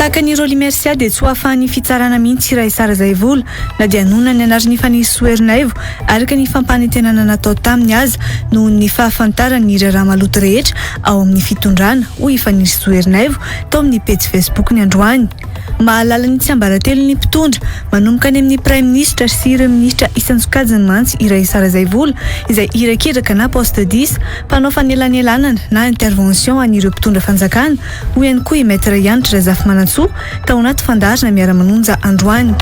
Tahaka ny Roly Mercia dia tsy ho ahafahan'ny fitsarana mihitsy Ray Sara Zaivola na dia nona ny anarany fanisy-Soerinaivo araka ny fampanentenana natao taminy azy noho ny fahafantarany ny raharaha maloto rehetra ao amin'ny fitondrana ho ifanisy-Soerinaivo tao amin'ny pejy Facebook ny androany. Mahalala ny tsiambaratelo ny mpitondra manomboka ny amin'ny Prime Ministre sy ireo ministra isan-tsokajiny mantsy i Ray Sara Zaivola izay irakiraka na poste 10 mpanao fanelanelanana na intervention an'ireo mpitondra fanjakana ho ihany koa i Maître Yanitra Razafy tao anaty fandaharana miara-manonja androany.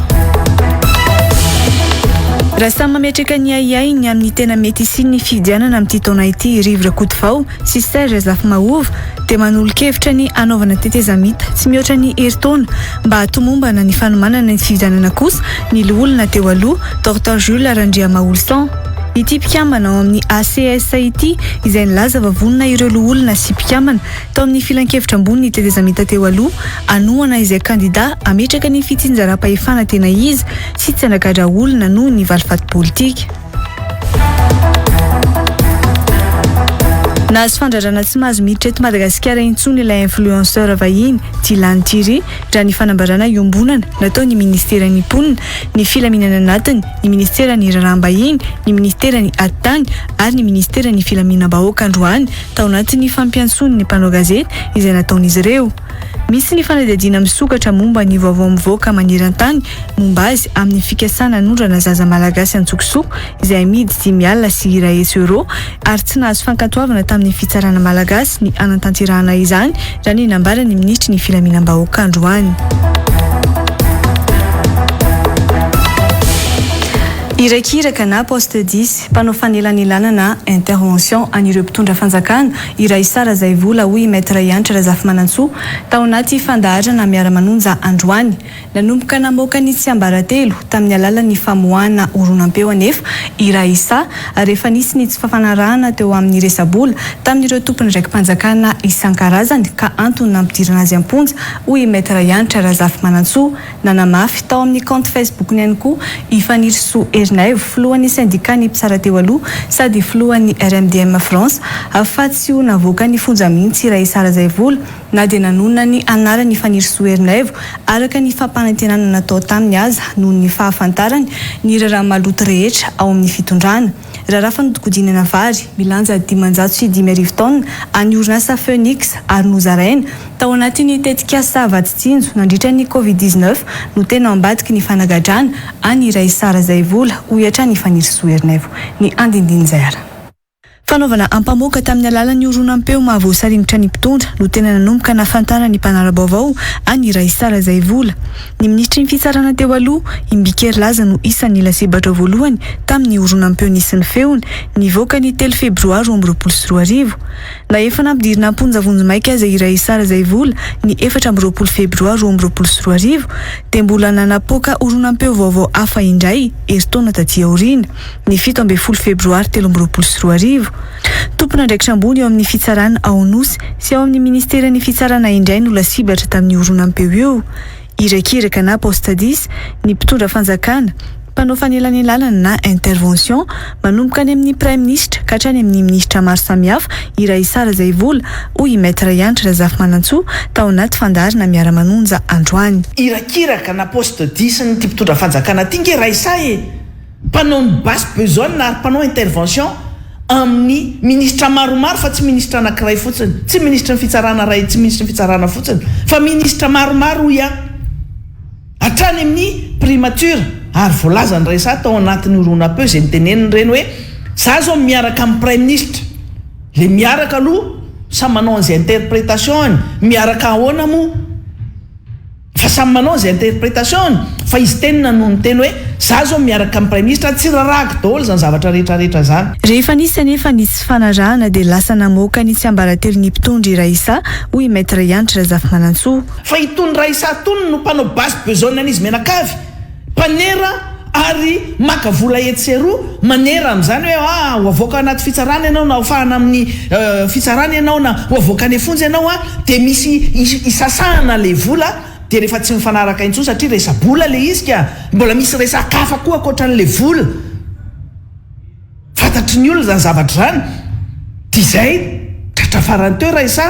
Raha samy mametraka ny aiainy amin'ny tena mety isiny ny fidianana amin'ity taona ity Rivotra Kotovao sy Serge Razafy-Mahova dia manolo-kevitra ny anaovana tetezamita tsy mihoatra ny herintaona mba hatomombana ny fanomanana ny fidianana kosa ny olona teo aloha Dr Jules Randriamaolsan. Ity mpikambana ao amin'ny ACSA ity izay nilaza vavonina ireo olona sy mpikambana tao amin'ny filan-kevitra ambony ny tetezamita teo aloha anohana izay kandida ametraka ny fitsinjaram-pahefana tena izy sy tsy hanakadra olona noho ny valifaty politika. Nahazo fandrarana tsy mahazo miditra eto Madagasikara intsony ilay influenceur vahiny Dylan Thierry raha ny fanambarana iombonana natao ny ministeran'ny mponina, ny filaminana anatiny, ny ministeran'ny raharaham-bahiny, ny ministeran'ny adi-tany ary ny ministeran'ny filaminam-bahoaka androany tao anatin'ny fampiantsony ny mpanao gazety izay nataon'izy ireo. Misy ny fanadihadiana misokatra momba ny vaovao mivoaka maneran-tany momba azy amin'ny fikasana nondrana zaza malagasy antsokosoko izay amidy 10 alina sy €100 ary tsy nahazo fankatoavana tamin'ny fitsarana malagasy ny anantanterahana izany raha ny nambarany ministry ny filaminam-bahoaka androany. Irakiraka na poste 10 mpanao fanelanelanana na intervention an'ireo mpitondra fanjakana i Ray Sara Zaivola hoy Maître Yanitra Razafy tao anaty fandaharana miara-manonja androany. Nanomboka namoaka ny tsiambaratelo tamin'ny alalan'ny famoahana horonan-peo anefa i Raisa rehefa nisy ny tsy fafanarahana teo amin'ny resabola tamin'ireo tompony raiki-panjakana isan-karazany ka antony nampidirana azy amponja hoy Maître Yanitra Razafy nanamafy tao amin'ny compte Facebook ny ihany koa Soerinaivo filohan'ny syndicat ny mpitsara teo aloha sady filohan'ny RMDM France afaty sy ho navoaka ny fonja mihitsy Ray Sara Zaivola na dia nanonona ny anarany Soerinaivo araka ny fampanantenana natao taminy azy noho ny fahafantarany ny raharaha maloto rehetra ao amin'ny fitondrana. Raharaha fanodinkodinana vary milanja 505 taona any orinasa Phoenix ary Nozaraina tao anatin'ny tetikasa Vaditsinjo nandritra ny Covid-19 no tena ambadiky ny fanagadrana any Ray Sara Zaivola ho hatrany Soerinaivo ny andindinjara. Fanaovana ampamoaka tamin'ny alalan'ny horonan-peo mahavoasaringitra ny mpitondra no tena nanomboka nahafantarana ny mpanara-baovao any Ray Sara Zaivola. Ny ministry ny fitsarana teo aloha Imbikery Laza no isan'ny lasebatra voalohany tamin'ny horonan-peo nisy ny feony nivoaka ny 3 Febroary 2024. Na efa nampidirina amponja vonjomaika aza i Ray Sara Zaivola ny 4 Febroary 2024 dia mbola nanapoaka horonan-peo vaovao hafa indray herintaona taty aoriana ny 17 Febroary 2024. Tompona andraikitra ambony eo amin'ny fitsarana ao Anosy sy ao amin'ny ministeran'ny fitsarana indray no lasibatra tamin'ny horonan-peo io. Irakiraka na poste 10 ny mpitondra fanjakana mpanao fanelanelanana na intervention manomboka any amin'ny Prime Ministre ka hatrany amin'ny ministra maro samihafa i Ray Sara Zaivola hoy Maître Yanitra Razafy tao anaty fandaharana miara-manonja androany. Irakiraka na poste 10 ny mpitondra fanjakana tinge Ray Sara mpanao ny basse besogne ary mpanao intervention amin'ny ministra maromaro fa tsy ministra anankiray fotsiny, tsy ministra ny fitsarana ray, tsy ministra ny fitsarana fotsiny fa ministra maromaro ia hatrany amin'ny primature ary voalaza ny Ray Sara tao anatin'ny horonan-peo izay niteneniny reny hoe za zao miaraka amin'ny Prime Ministre le miaraka aloha samy manao an'izay interprétation miaraka ahoana moa fa samy manao an'izay interprétation fa izy tenina no niteny hoe za zao miaraka amin'ny Prime Ministre tsy rarahako daholo zany zavatra rehetrarehetra zany. Rehefa nisy anefa nisy fanarahana dia lasa namoaka ny tsiambaratelo ny mpitondra i Raisa hoy Maître Yanitra Razafy fa itony Raisa tony no mpanao basse besogne an'izy menakavy mpanera ary maka vola etseroa manera amin'izany hoe ho avoaka anaty fitsarana ianao na hofahana amin'ny fitsarana ianao na ho avoaka any fonja ianao dia misy isasahana le vola dia rehefa tsy mifanaraka intsony satria resabola le izy ka mbola misy resakafa koa ankoatran'le vola fantatry ny olona zany zavatra zany dia izay tratra farany teo Raisa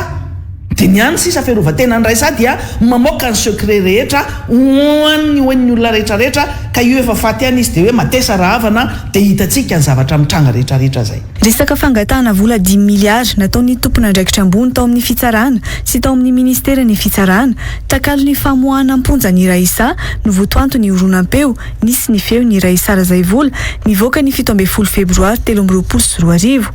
dia ny any sisa fiarovatena ny raisa dia mamoaka ny secret rehetra hoan'ny olona rehetrarehetra ka io efa faty any izy dia hoe matesa raha havana dia hitantsika ny zavatra mitranga rehetrarehetra zay. Resaka fangatahana vola 10 miliary nataon'ny tompona andraikitra ambony tao amin'ny fitsarana sy tao amin'ny ministera ny fitsarana takalo ny famoahana amponja ny raisa no votoanto ny oronampeo nisy ny feo ny raisa Razaivola nivoaka ny 17 febroary 2024.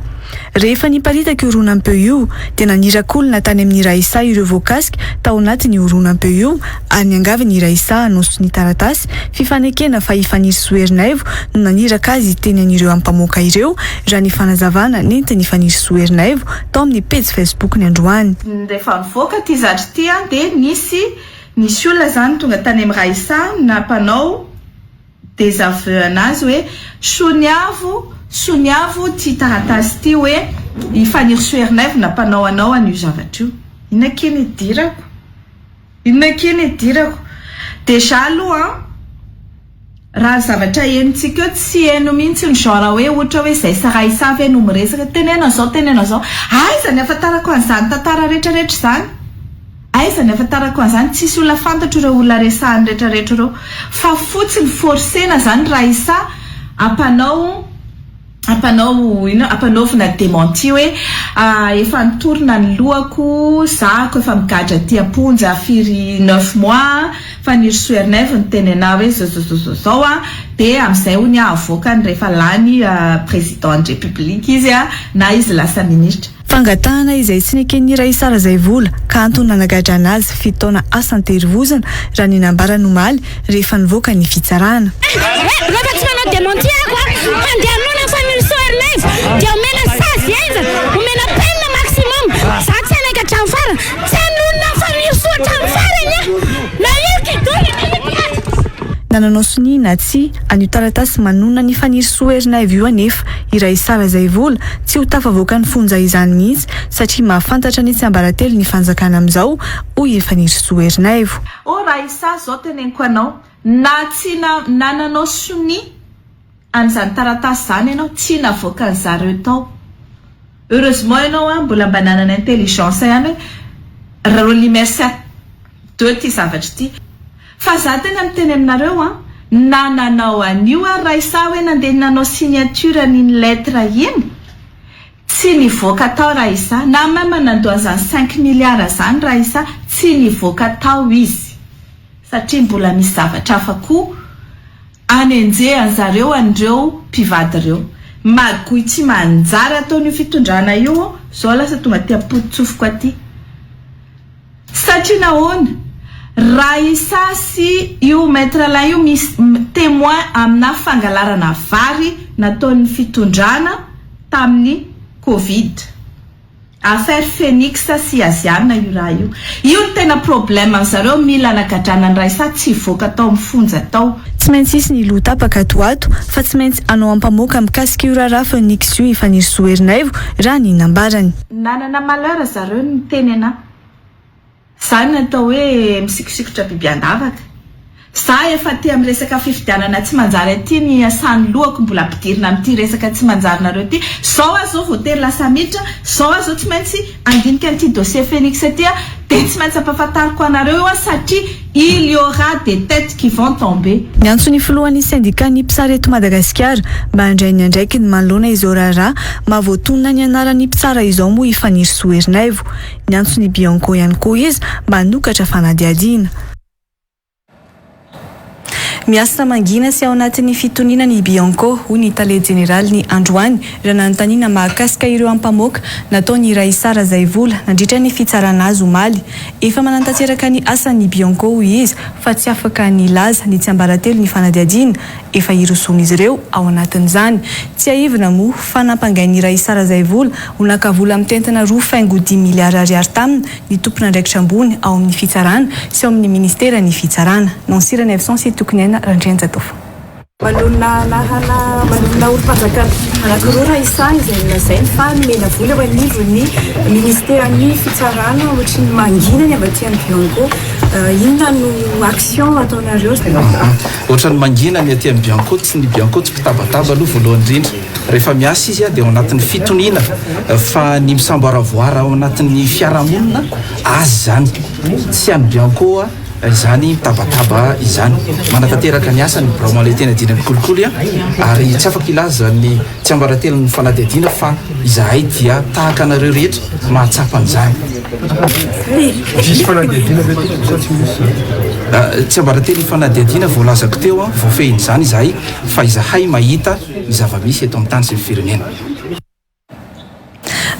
Rehefa niparitaka oronampeo io dia nanirakolona tany amin'ny raisa ireo voakasika tao anatin'ny oronampeo io ary niangavy ny raisa anonso ny taratasy fifanekena fa ifaniry Soerinaivo no naniraka azy teny an'ireo ampamoaka ireo raha ny fanazavana nentiny ifaniry Soerinaivo tao amin'ny page Facebook ny androany. Rehefa nivoaka ty zatra ty dia nisy olona zany tonga tany amin'ny raisa nampanao désaveu anazy hoe soniavo ty taratasy ty hoe ifaniry Soerinaivo nampanao anao an'io zavatra io. Inona keny dirako deja aloha raha zavatra enitsika eo tsy eno mihitsy ny genre hoe ohatra hoe zay saraisa ve no miresaka tenena zao aiza ny afantarako an'izany tantara rehetrarehetra zany, aiza ny afantarako an'izany, tsisy olona fantatro ireo olona resahany rehetrarehetra ireo fa fotsiny forsena zany raisa apanaovina démenti hoe efa nitorina ny lohako zako efa migadra ty amponja firy 9 mois faniry Soerinaivo ny tenena hoe zao dia amin'izay ho ny avoaka ny rehefa lany président de république izy na izy lasa ministre. Fangatahana izay tsy neken'ny raisa Razaivola ka antony nanagadra anazy 7 taona asa an-terivozana raha ny nambara nomaly rehefa nivoaka ny fitsarana. Dia omena sasy aiza, omena penina maximum. Za tsy anaka hatramin'ny farany, tsy hanonona faniry soa hatramin'ny farany na nananao sonina tsy an'io taratasy manonona ny faniry Soerinaivo io anefa i raisa Razaivola tsy ho tafavoaka ny fonja izany mihitsy satria mahafantatra ny tsy ambaratelo ny fanjakana amin'izao hoy faniry Soerinaivo. Raisa zao teneniko anao na tsy nananao soni an'izany taratasy zany ianao tsy navoaka ny zareo tao. Heureusement ianao mbola mba nanana intelligence ihany hoe remercie de ty zavatra ty. Fa za tena miteny aminareo nananao an'io raisa hoe nandeha nanao signature n'iny lettre iny tsy nivoaka tao raisa na mama nandoa an'izany 5 miliara zany raisa tsy nivoaka tao izy satria mbola misy zavatra hafa koa anenjehany zareo an'ireo mpivady ireo magoy tsy manjara ataon'io fitondrana io zao lasa tonga ty apotsofoka aty satria nahoana raisa sy io maître la io misy témoin amina fangalarana vary nataon'ny fitondrana tamin'ny Covid. Affaire Phoenix sy Aziana io raha io tena problème zareo mila nagadrana ny raisa tsy voaka tao mifonja tao. Tsy maintsy isy ny lotapaka ato fa tsy maintsy anao ampamoaka mikasika io raharaha Phoenix io ifaniry Soerinaivo raha ny nambarany. Nanana malheur zareo ny tenena zany natao hoe misikosikotra biby andavaka. Za efa ty amin'ny resaka fifidianana tsy manjary aty ny asany lohako mbola ampidirina amin'ity resaka tsy manjarynareo ty. Zao zao voatery lasa miditra, zao tsy maintsy andinika an'ity dossier Phoenix ty dia tsy maintsy ampafantariko anareo satria il y aura des têtes qui vont tomber. Ny antsony filohan'ny syndicat ny mpitsara eto Madagasikara mba handray ny andraiky ny manoloana izao raharaha mahavoatonona ny anaran'ny mpitsara izao moa ifaniry Soerinaivo. Ny antsony Bianco ihany koa izy mba hanokatra fanadiadiana. Miasa mangina sy ao anatin'ny fitoniana ny Bianco hoy ny tale général ny androany raha nanontaniana mahakasika ireo ampamoaka nataony raisa Razaivola nandritra ny fitsarana azy omaly. Efa manantanteraka ny asan'ny Bianco hoy izy fa tsy afaka ny laza ny tsy ambaratelo ny fanadiadiana efa iroson'izy ireo ao anatin'izany. Tsy aivina moa fa nampangain'ny raisa Razaivola ho nakavola mitentina 2.10 miliara ariary taminy ny tompona andraikitra ambony ao amin'ny fitsarana sy ao amin'ny ministera ny fitsarana. Nansirana Evson sy tokony randrenjatofa. Manolona olo-mpanjakana anankiroa raha isany izay nolazainy fa nomena vola ho anivony ministèran'ny fitsarana ohatry ny manginany avy aty amin'ny Bianco. Inona no action ataonareo? Ohatra ny manginany aty amin'ny Bianco, tsy ny Bianco tsy mpitabataba aloha voalohany indrindra. Rehefa miasa izy dia ao anatin'ny fitoniana fa ny misamboaravoara ao anatin'ny fiarahamonina azy zany. Tsy any Bianco izany mitabataba izany. Manatanteraka ny asany Braumale tena dina mikolikoly ary tsy afaka ilaza ny tsy ambaratelan'ny fanadihadiana fa izahay dia tahaka anareo rehetra mahatsapa an'izany. Tsy ambaratelan'ny fanadihadiana voalazako teo voafehiny izany izahay fa izahay mahita ny zava-misy eto amin'ny tany sy ny firenena.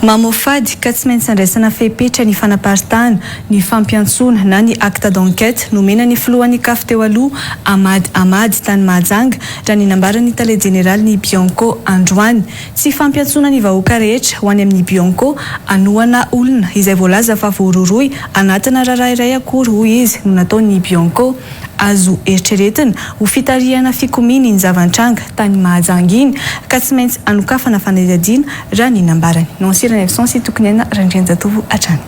Mamofady ka tsy maintsy andraisana fepetra ny fanaparitahana ny fampiantsona na ny acte d'enquête nomena ny filohan'ny CAF teo aloha Amady tany Mahajanga raha ny nambarany Tale Général ny Bianco androany. Tsy fampiantsona ny vahoaka rehetra ho any amin'ny Bianco anohana olona izay voalaza fa voaroroy anatina rarairay akory hoy izy no nataon'ny Bianco azo eritreretina ho fitarihana fikominy ny zavantranga tany Mahajanga iny ka tsy maintsy anokafana fanadihadiana raha ny nambarany. Sy tokony randrianjatovo atrany.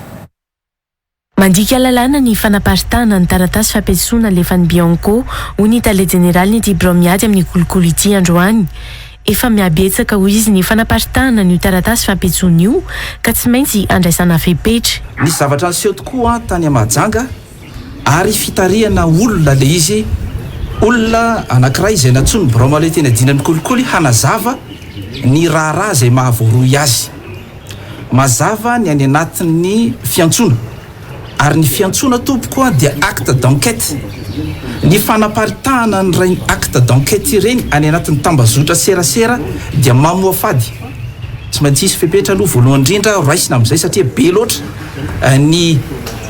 Mandika lalàna ny fanaparitahana ny taratasy fampiantsoana alefan'ny Bianco ho ny Tale Général ny Dibro miady amin'ny kolikoly ity androany. Efa miabetsaka ho izy ny fanaparitahana ny taratasy fampiantsoana io ka tsy maintsy andraisana fepetra. Nisy zavatra niseho tokoa tany Mahajanga ary fitarihana olona le izy olona anankiray izay natsony Braumale tena dinan'ny kolikoly hanazava ny raharaha izay mahavoaroy azy. Mazava ny any anatin'ny fiantsona ary ny fiantsona tompoko dia acte d'enquête. Ny fanaparitahana ny ray acte d'enquête ireny any anatin'ny tambazotra serasera dia mamoa fady. Tsy maintsy isy fepetra aloha voalohany indrindra raisina amin'izay satria be loatra ny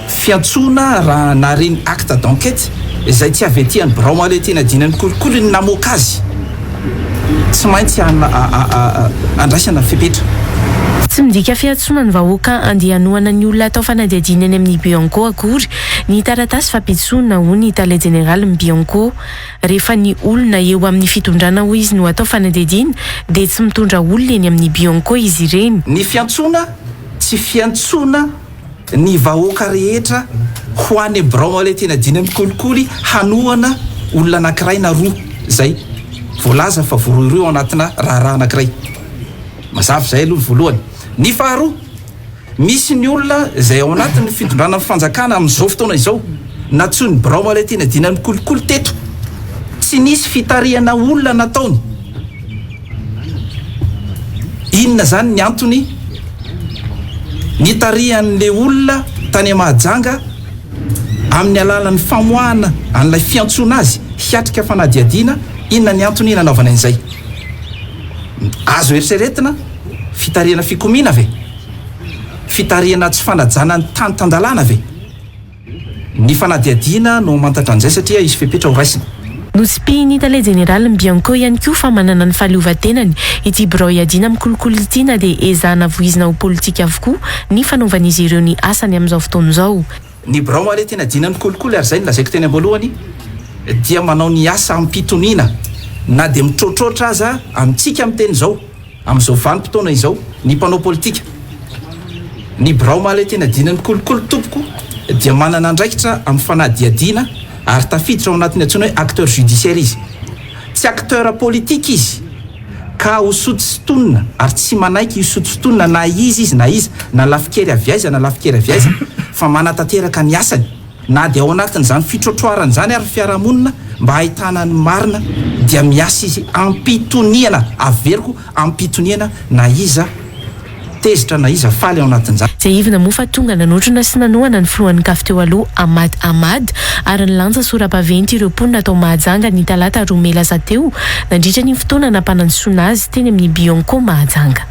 fiantsona raha nareny acte d'enquête izay tsy avy aty any Braumale tena dinan'ny kolikoly ny namoaka azy. Tsy maintsy andraisana fepetra. Tsy midika fiantsona ny vahoaka andehanoana ny olona atao fanadihadiana any amin'ny Bianco akory ny taratasy fampiantsoana ho ny Tale Général ny Bianco. Rehefa ny olona eo amin'ny fitondrana ho izy no atao fanadihadiana dia tsy mitondra olona eny amin'ny Bianco izy ireny. Ny fiantsona tsy fiantsona ny vahoaka rehetra ho any Braumale tena dinan'ny kolikoly hanohana olona anankiray na roa zay voalaza fa voaroy ao anatina raharaha anankiray. Mazava zay aloha voalohany. Ny faharoa, misy ny olona izay ao anatin'ny fitondrana fanjakana amin'izao fotoana izao natsony Braumale tena dinan'ny kolikoly teto tsy nisy fitarihana olona nataony. Inona zany ny antony? Nitarihan'le olona tany Mahajanga amin'ny alalan'ny famoahana an'ilay fiantsona azy hiatrika fanadihadiana. Inona ny antony nanaovana an'izay? Azo eritreretina fitarihana fikomina ve? Fitarihana tsy fanajana ny tany tandalana ve? Ny fanadihadiana no mantatra an'izay satria izy fepetra ho raisina. Notsipihiny Tale Général ny Bianco ihany koa fa manana ny fahaleovan-tenany ity birao iadiana amin'ny kolikoly ity na dia ezahana voizina ho politika avokoa ny fanaovan'izy ireo ny asany amin'izao fotoana izao. Ny Braumale tena dinan'ny kolikoly ary zay ny lazaiko teny am-boalohany dia manao ny asa am-pitoniana na dia mitrotrotra aza amintsika amin'ny teny izao amin'izao vanim-potoana izao ny mpanao politika. Ny Braumale tena dinan'ny kolikoly tompoko dia manana andraikitra amin'ny fanadihadiana ary tafiditra ao anatin'ny antsoina hoe acteur judiciaire izy. Tsy acteur politique izy ka hosotosotonina ary tsy manaiky hosotosotonina na izy na lafikery avy aiza na lafikery avy aiza fa manatanteraka ny asany na dia ao anatin'izany fitrotroarana zany ary fiarahamonina mba ahitana ny marina dia miasa izy ampitoniana averiko ampitoniana na iza tezitra na iza faly ao anatin'izany. Zay ivina moa fa tonga nanotrona sy nanohana ny filohan'ny CAF teo aloha Amady ary ny lanja sora-baventy ireo mponina atao Mahajanga ny talata roa May lasa teo nandritra ny fotoana nampanantsoana azy teny amin'ny Bianco Mahajanga.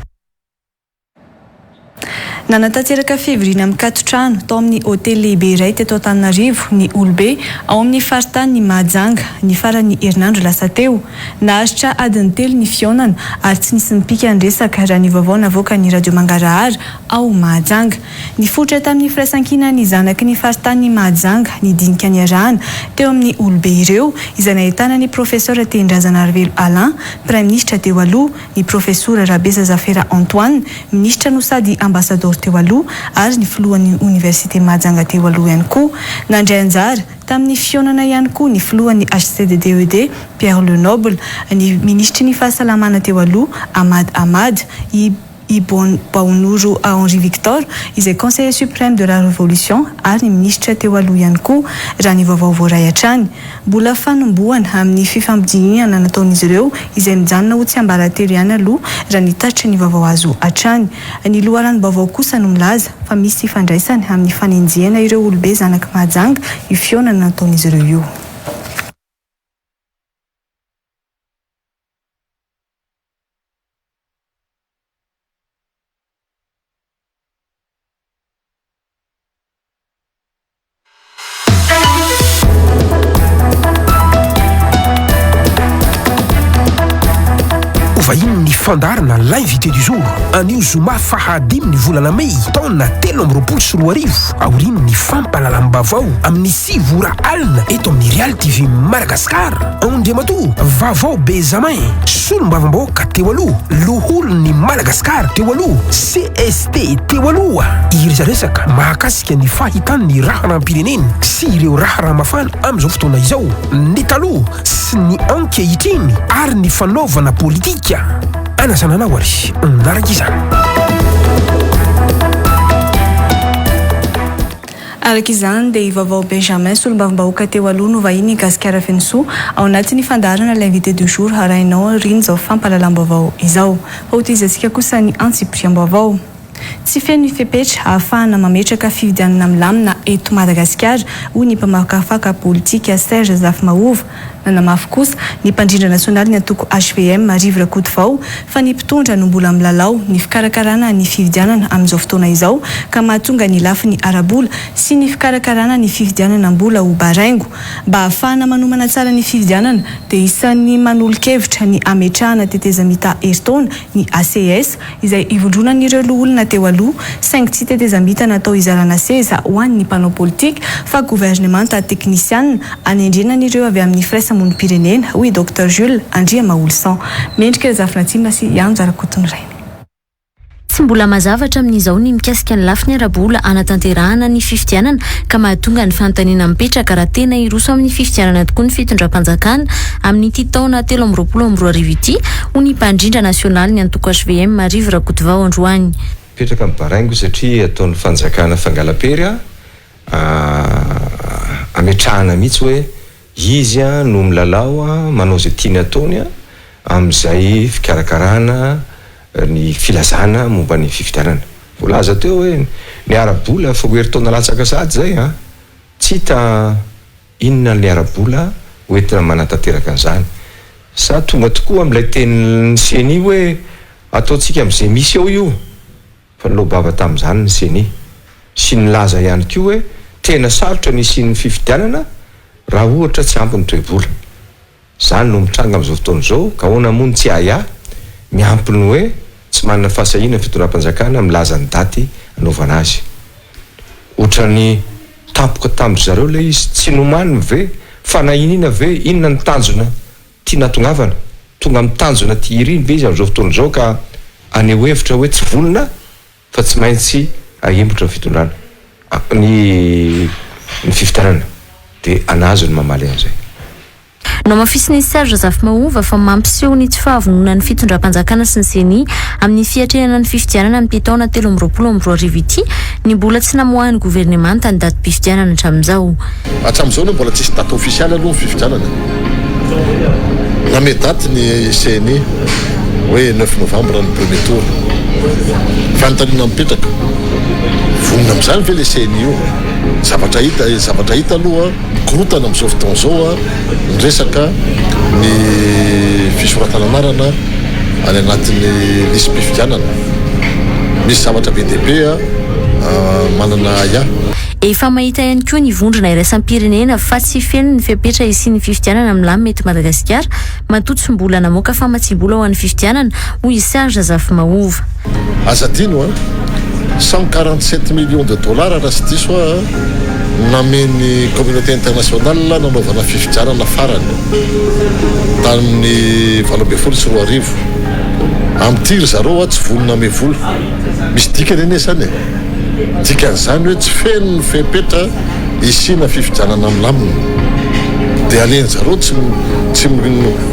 Nanatanteraka fivirina amin'ny 4 trano tao amin'ny hôtely lehibe iray teto Antananarivo ny olobe ao amin'ny faritany ny Mahajanga ny farany herinandro lasa teo. Naharitra adiny 3 ny fionana ary tsy nisy nipika ny resaka raha ny vaovao navoaka ny radio Mangarahara ao Mahajanga. Nifotra tamin'ny firaisan-kina ny zanaky ny faritany ny Mahajanga ny dinika ny arahana teo amin'ny olobe ireo izay nahitana ny profesora Tendrazana Arvelo Alain, prime ministre teo aloha, ny profesora Rabesa Zafera Antoine, ministra no sady ambassadeur teo aloha ary ny filohan'ny université Mahajanga teo aloha ihany koa. Nandray anjara tamin'ny fionana ihany koa ny filohan'ny HCDDED Pierre Lenoble, ny ministry ny fahasalamana teo aloha Ahmad i Baonouro Henri Victor izay conseiller suprême de la révolution ary ny ministra teo aloha ihany koa raha ny vaovao voaray hatrany. Mbola fanombohana amin'ny fifampidinana nataon'izy ireo izay mijanona ho tsy ambaratelo ihany aloha raha ny tatitra ny vaovao azo hatrany. Ny loharano vaovao kosa no milaza fa misy fandraisany amin'ny fanenjehana ireo olobe zanaky Mahajanga io fionana nataon'izy ireo io. Fandarana l'invité du jour anio Zoma Fahadimy ny volana May taona 2024 aoriny ny fampahalalam-bavao amin'ny 6 ora alina eto amin'ny Real TV Madagascar. Andriamatoa vavao Benjamin solom-bavambahoaka teo aloha, loholon'ny Madagascar teo aloha, CST teo aloha iresaresaka mahakasika ny fahitan'ny raharam-pireneny sy ireo raharamafana amin'izao fotoana izao, ny taloha sy ny ankehitriny ary ny fanaovana politika. Anasanana wari narakizana. Araka izany dia vaovao Benjamin solom-bavambahoaka teo aloha no vahiny Gasikara Fenso ao anatin'ny fandarana l'invité du jour harainao riny zao fampahalalam-baovao izao. Fahotizatsika kosa ny antsipriam-baovao. Tsy feno fepetra ahafahana mametraka fifidianana milamina eto Madagasikara hoy ny mpamakafaka politika Serge Zafmaova. Nanamafy kosa ny mpandrindra nasionaly ny antoko HVM Marivo Rakotovao fa ny mpitondra no mbola milalao ny fikarakarana ny fifidianana amin'izao fotoana izao ka mahatonga ny lafiny arabola sy ny fikarakarana ny fifidianana mbola ho baraingo. Mba ahafahana manomana tsara ny fifidianana dia isan'ny manolo-kevitra ny ametrahana tetezamita eritaona ny ACS izay ivondronan'ireo loholona teo aloha saingy tsy tetezamita natao izarana seza ho an'ny mpanao politika fa gouvernemanta teknisianina anendrenan'ireo avy amin'ny mony pirenena hoy Dr Jules Andria Maolsan. Mendrika zafina tsimna sy ianjara kotony rainy. Tsy mbola mazavatra amin'izao ny mikasika ny lafiny arabola anatanterahana ny fifidianana ka mahatonga ny fanontaniana mipetraka raha tena iroso amin'ny fifidianana tokoa ny fitondram-panjakana amin'ity taona 2024 ity hoy ny mpandrindra nasionaly ny antoko HVM Marivo Rakotovao androany. Mipetraka amin'ny baraingo satria ataon'ny fanjakana fangalapery ametrahana mihitsy hoe izy no milalao manao izay tiany ataony amin'izay fikarakarana ny filazana momba ny fifidianana. Voalaza teo hoe ny arabola fa hoeritaona latsaka sady zay tsy hita inona ny arabola hoentina manatanteraka an'izany. Sa tonga tokoa amin'ilay tenin'ny CENI hoe ataontsika amin'izay misy eo io fa nilobava tamin'izany ny CENI sy nilaza ihany koa hoe tena sarotra ny isian'ny fifidianana raha ohatra tsy ampy ny toe-bola. Zany no mitranga amin'izao fotoana izao ka hoana moa ny tsy aya miampy ny hoe tsy manana fahasahiana fitondram-panjakana milaza ny daty anaovana azy. Ohatrany tampoka tamin'ny zareo ilay izy tsy nomaniny ve fa nahinina ve inona ny tanjona tia natongavana tonga amin'ny tanjona tia iriny ve izy amin'izao fotoana izao ka aneho hevitra hoe tsy vonona fa tsy maintsy ahembotra ny fitondrana ny fifidianana. Dia anazy ny mamaly an'izay. No mafisiny Serge Zafmaova fa mampiseho ny tsy fahavonona ny fitondram-panjakana sy ny CENI amin'ny fiatrenana ny fifidianana amin'ny taona 2024 ity ny mbola tsy namoahan'ny gouvernemanta ny daty fifidianana hatramin'izao. Hatramin'izao no mbola tsisy daty ofisialy aloha ny fifidianana. Name daty ny CENI hoe 9 novembre ny premier tour. Fanontaniana mipetraka. Vonona amin'izany ve le CENI io? Zavatra hita aloha mikorotana amin'izao fotoana izao ny resaka ny fisoratana anarana any anatin'ny lisy mpifidianana. misy zavatra be deaibe manana ia efa mahita ihany koa ny vondrona iraisam-pirenena fa tsy feno ny fipetra isian'ny fifidianana milamy mety Madagasikara matotsy mbola namoaka famatsim-bola ho an'ny fifidianana hoy Serge Zafy-Mahova. azadino 147 millions de dollars raha sy diso nameny communauté internationale nanaovana fifidianana farany tamin'ny 2024 am'tiry zareo tsy volona me vola misy dikany ane zany dikan'izany hoe tsy feno ny fepetra isina fifidianana milamina dia aleny zareo tsy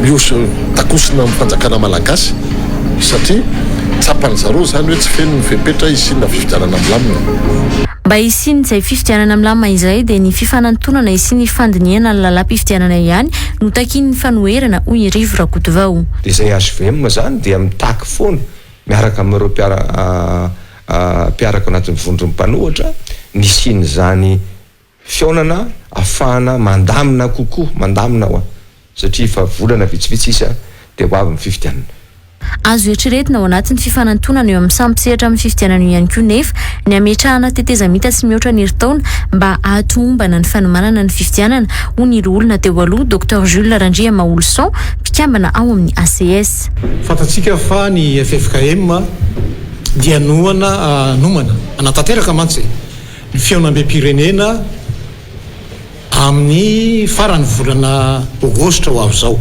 miosy takosina amin'ny fanjakana malagasy satria tsapany zareo zany hoe tsy feno ny fepetra isina fifidianana milamina. Mba isiny izay fifidianana milamina izay dia ny fifanantonana isiny fandiniana ny lalam-pifidianana ihany no takin'ny fanoherana hoy Rivo Rakotovao. Dia izay HVM zany dia mitaky foana miaraka amin'ireo mpiaraka anatin'ny vondron'ny mpanohatra ny siny zany fionana afahana mandamina kokoa mandamina ho satria fa volana vitsivitsy isa dia ho avy ny fifidianana. Azo eritreretina ao anatin'ny fifanantonana eo amin'ny sampitsehatra amin'ny fifidianana ihany koa nefa ny ametrahana teteza mita sy mihoatra ny herintaona mba ahatombana ny fanomanana ny fifidianana hoy ny olona teo aloha Dr Jules Randria Maolson mpikambana ao amin'ny ACS. Fantatsika fa ny FFKM dia nomana anatanteraka mantsy ny fionam-be-pirenena amin'ny farany volana Aogositra ho avy zao.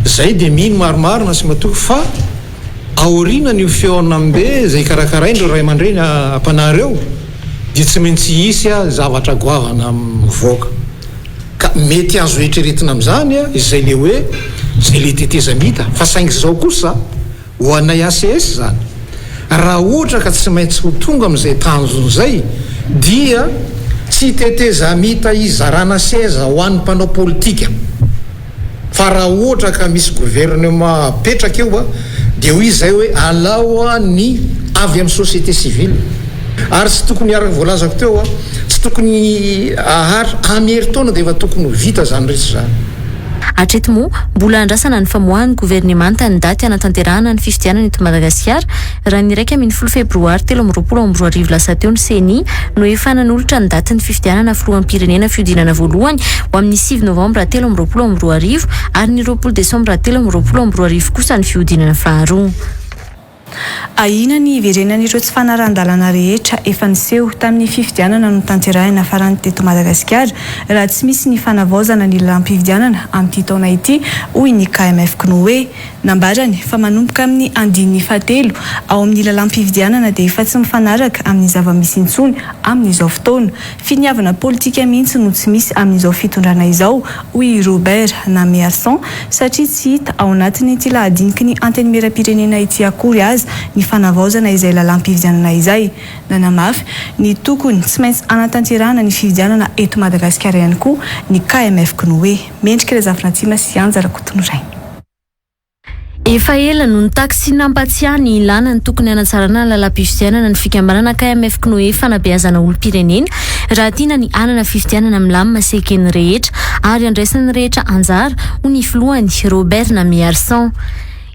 Zay dia mino maromarona sy matoky fa aorina ny fionam-be zay karakaraindreo ray aman-dreny ampanareo dia tsy maintsy isy zavatra goavana mivoaka ka mety azo eritreretina amin'izany izay le hoe zay le teteza mita fa saingy zao kosa ho anay ACS zany raha ohatra ka tsy maintsy ho tonga amin'izay tanjon'izay dia tsy teteza mita izarana seza ho an'ny mpanao politika fa raha ohatra ka misy gouvernement petraka eo dia hoy izay hoe alao ny avy amin'ny société civile ary tsy tokony araka voalazako teo tsy tokony ahatra amieritaona dia efa tokony vita zany rehetra zany. Hatreto moa mbola andrasana ny famoahan'ny gouvernemanta ny daty anatanterahana ny fifidianana eto Madagasikara raha ny 1 febroary 2024 lasa teo ny CENI no efa nanolotra ny daty ny fifidianana filohampirenena fiodinana voalohany ho amin'ny 9 novambra 2024 ary ny 20 desambra 2024 kosa ny fiodinana faharoa. Ahina ny iverenan'ireo tsy fanarandalana rehetra efa niseho tamin'ny fifidianana no tanterahina farany teto Madagasikara raha tsy misy ny fanavaozana ny lalam-pifidianana amin'ity taona ity hoy ny KMF Knoe nambarany fa manomboka amin'ny andin'ny fahatelo ao amin'ny lalam-pifidianana dia efa tsy mifanaraka amin'ny zava-misy intsony amin'izao fotoana finiavana politika mihitsy no tsy misy amin'izao fitondrana izao hoy Robert Namerson satria tsy hita ao anatiny ity lahadiniky ny antenimieram-pirenena ity akory azy ny fanavaozana izay lalam-pifidianana izay nanamafy ny tokony tsy maintsy anatanterahana ny fifidianana eto Madagasikara ihany koa ny KMF Knoe mendrika Razafinatsima sy Anja Rakotonoray. Efa ela no nitaky sy nampatsiahy ny ilana ny tokony hanatsarana ny lalam-pifidianana ny fikambanana KMF Knoe fanabeazana olom-pirenena raha tiana ny anana fifidianana milamina sekeny rehetra ary andraisany rehetra anjara hoy ny filohany Robert Namerson.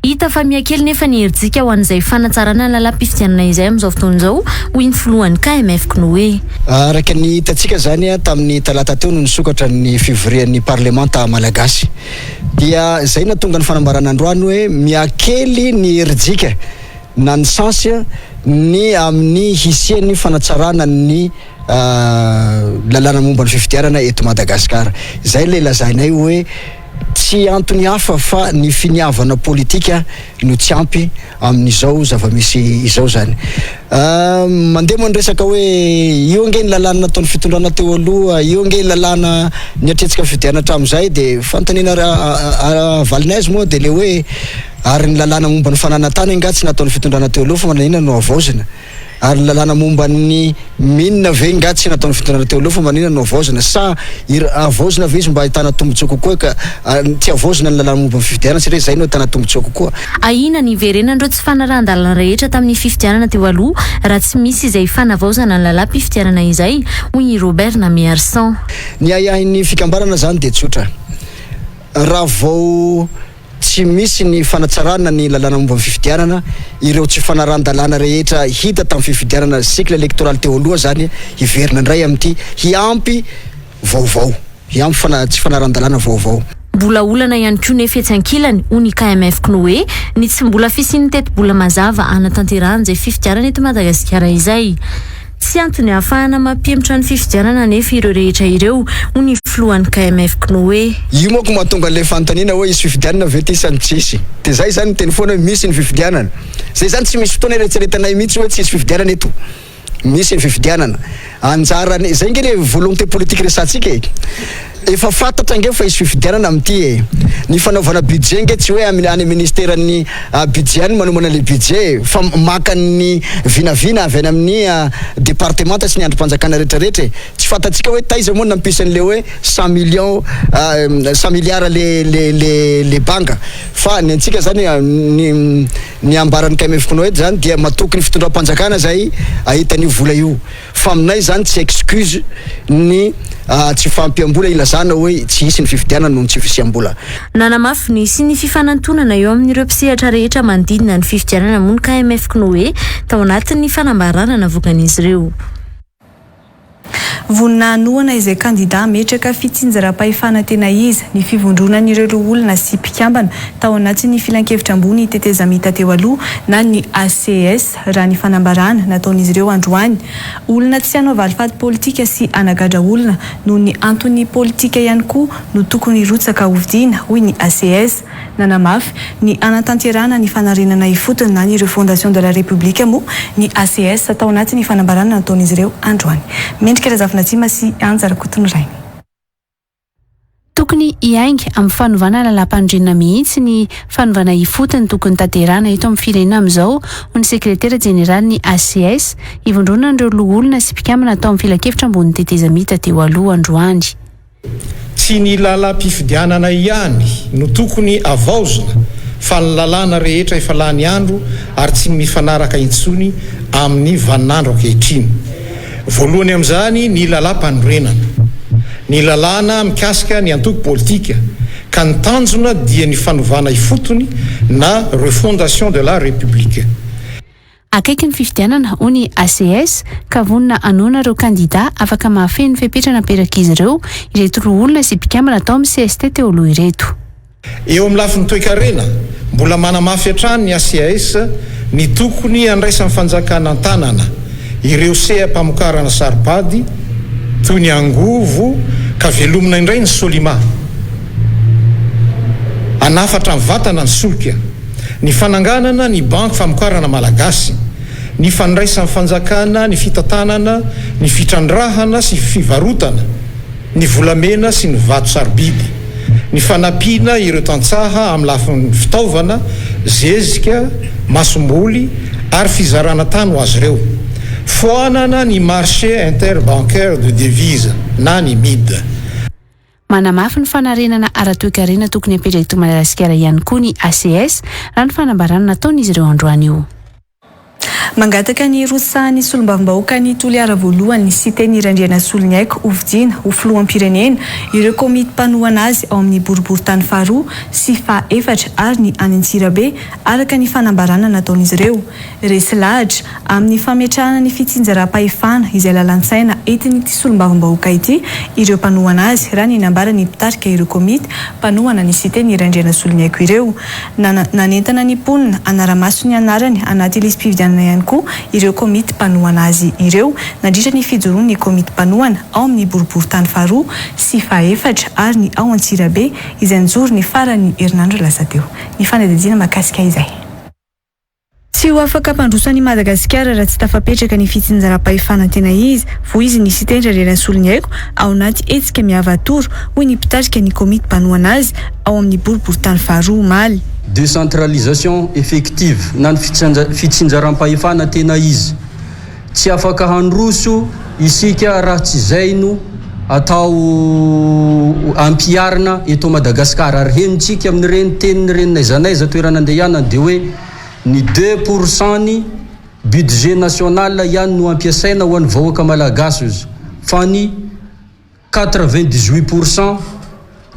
Hita fa miakely nefa ny heritsika ho an'izay fanatsarana ny lalam-pifidianana izay amin'izao fotoana izao hoy ny filohan'ny KMF Knoe. Araka ny hitantsika zany tamin'ny talata teo no nisokatra ny fivorian'ny parlemanta malagasy dia zay natonga ny fanambarana androany hoe miakely ny heritsika na ny sansy ny amin'ny hisian'ny fanatsarana ny lalàna momba ny fifidianana eto Madagasikara. Zay le lazainay hoe tsy antony hafa fa ny finiavana politika no tsy ampy amin'izao zava-misy izao zany. Mandeha mandresaka hoe io nge ny lalàna nataon'ny fitondrana teo aloha, io nge lalàna ny atretsika fifidianana hatramin'izay dia fantanina valinay azy moa dia le hoe ary ny lalàna momba ny fananantany nga tsy nataon'ny fitondrana teo aloha fa manina no avaozana ary lalàna momba ny minina ve nga tsy nataon'ny fitondrana teo aloha fa manina no avaozana sa avaozana ve izy mba ahitana tombontsoa kokoa ka tsy avaozana ny lalàna momba ny fifidianana satria zay no ahitana tombontsoa kokoa. Ahina ny iverenandreo tsy fanarahandalana rehetra tamin'ny fifidianana teo aloha raha tsy misy izay fanavaozana ny lalam-pifidianana izay hoy ny Robert Namerson. Ny ahiahin'ny fikambanana zany dia tsotra raha vao tsy misy ny fanatsarana ny lalàna momba ny fifidianana ireo tsy fanaran-dalàna rehetra hita tamin'ny fifidianana cycle électoral teo aloha zany hiverina indray amin'ity hiampy vaovao hiampy tsy fanaran-dalàna vaovao. Mbola olana ihany koa nefa etsy-ankilany ony KMF Knoe ny tsy mbola fisiany teti-bola mazava anatanterahana izay fifidianana eto Madagasikara izay. Tsy antony ahafahana mampihemitra ny fifidianana nefa ireo rehetra ireo ony filohan'ny KMF Knoe. Io moako mahatonga le fanontaniana hoe isy fifidianana ve ty isany tsisy. De zay zany teny foana misy ny fifidianana. Zay zany tsy misy fotoana eritreretanay mihitsy hoe tsisy fifidianana eto. Misy ny fifidianana. Anjarany zay nge le volonté politique resantsika e. Efa fantatra nge fa isy fifidianana amin'ity e. Ny fanaovana budget nge tsy hoe any ministèren'ny budget any manomana le budget fa maka ny vinavina avy any amin'ny département sy ny androm-panjakana rehetrarehetra. Tsy fantatsika hoe taiza moa nampisan'le hoe 100 millions 100 milliards le banga fa ny antsika zany ny ambaran'ny KMF Knoe zany dia matoky ny fitondram-panjakana zay ahitany vola io fa aminay zany tsy excuse ny tsy fampiambola ilazana hoe tsy hisy ny fifidianana noho ny tsy fisiam-bola. Nanamafy ny sy ny fifanantonana eo amin'ireo mpisehatra rehetra manodidina ny fifidianana moa ny KMF Knoe tao anatin'ny fanambarana navoakan'izy ireo. Vonina anohana izay kandida metraka fitsinjaram-pahefana tena izy ny fivondronan'ireo olona sy mpikambana tao anatin'ny filan-kevitra ambony teteza mita teo aloha na ny ACS raha ny fanambarana nataon'izy ireo androany. Olona tsy hanao valifaty politika sy anagadra olona noho ny antony politika ihany koa no tokony rotsaka hovidiana hoy ny ACS. Nanamafy ny anatanterahana ny fanarenana ifotony na n'ireo fondation de la République moa ny ACS tao anatin'ny fanambarana nataon'izy ireo androany. Mendrika razafina tsy masy anjara kotony rainy. Tokony iainga amin'ny fanovana lalam-pandrenona mihitsy ny fanovana ifotony tokony tanterahana eto amin'ny firenena amin'izao ny sekretera jeneraly ny ACS ivondrona ireo loholona sy mpikambana tao amin'ny filan-kevitra ambony teteza mita teo aloha androany. Tsy ny lalam-pifidianana ihany no tokony avaozina fa ny lalàna rehetra efa lany andro ary tsy mifanaraka intsony amin'ny vaninandro ankehitriny. Voalohany amin'izany ny lalam-panorenana. Ny lalàna mikasika ny antoko politika ka ny tanjona dia ny fanovana ifotony na refondation de la République. Akaiky ny fifidianana hoy ACS ka vonina anoana ireo kandida afaka mahafeno fepetrana aperak'izy ireo ireto roa olona sy mpikambana atao amin'ny CST teo aloha ireto. Eo amin'ny lafin'ny toe-karena mbola manamafy hatrany ny ACS ny tokony andraisan'ny fanjakana an-tanana ireo seha-pamokarana saripady toy ny angovo ka velomina indray ny solima. Anafatra amin'ny vatana ny solika. Ny fananganana ny banky famokarana malagasy, ny fandraisan'ny fanjakana, ny fitantanana, ny fitrandrahana sy fivarotana, ny volamena sy ny vato sarobidy, ny fanampiana ireo tantsaha amin'ny lafin'ny fitaovana, zezika, masomboly ary fizarana tany ho azy ireo. Foanana ny marché interbancaire de devise na ny MID. Manamafy ny fanarenana ara-toe-karena tokony apetraka eto Madagasikara ihany koa ny ACS raha ny fanambarana nataon'izy ireo androany io. Mangataka ny rosahan'ny solombavambahoaka ny toliara voalohany ny siteny Irandriana Solonyaiko hovidiana ho filoham-pirenena ireo komity mpanohana azy ao amin'ny boriboritany faharoa sy fahaefatra ary ny any Antsirabe araka ny fanambarana nataon'izy ireo. Resy lahatra amin'ny fametrahana ny fitsinjaram-pahefana izay lalantsaina entin'ity solombavambahoaka ity ireo mpanohana azy raha ny nambara ny mpitarika ireo komity mpanohana ny siteny Irandriana Solonyaiko ireo. Nanentana ny mponina anaramaso ny anarany anaty listim-pifidianana ihany koa ireo komity mpanohana azy ireo nandritra ny fijoroan'ny komity mpanohana ao amin'ny boriboritany faharoa sy fahaefatra ary ny ao Antsirabe izay nijoro ny farany herinandro lasa teo. Ny fanadihadiana mahakasika izay. Tsy ho afaka hampandrosoan'i Madagasikara raha tsy tafapetraka ny fitsinjaram-pahefana tena izy vo izy ny siteny Irandriana Solonyaiko ao anaty hetsika miavatoro hoy ny mpitarika ny komity mpanohana azy ao amin'ny boriboritany faharoa omaly. Décentralisation effective na ny fitsinjaram-pahefana tena izy tsy afaka handroso isika raha tsy zay no atao ampiarina eto Madagasikara ary henontsika amin'ny reny teniny renina zanaiza toerana andehanana dia hoe ny 2% ny budget national ihany no ampiasaina ho an'ny vahoaka malagasy fa ny 98%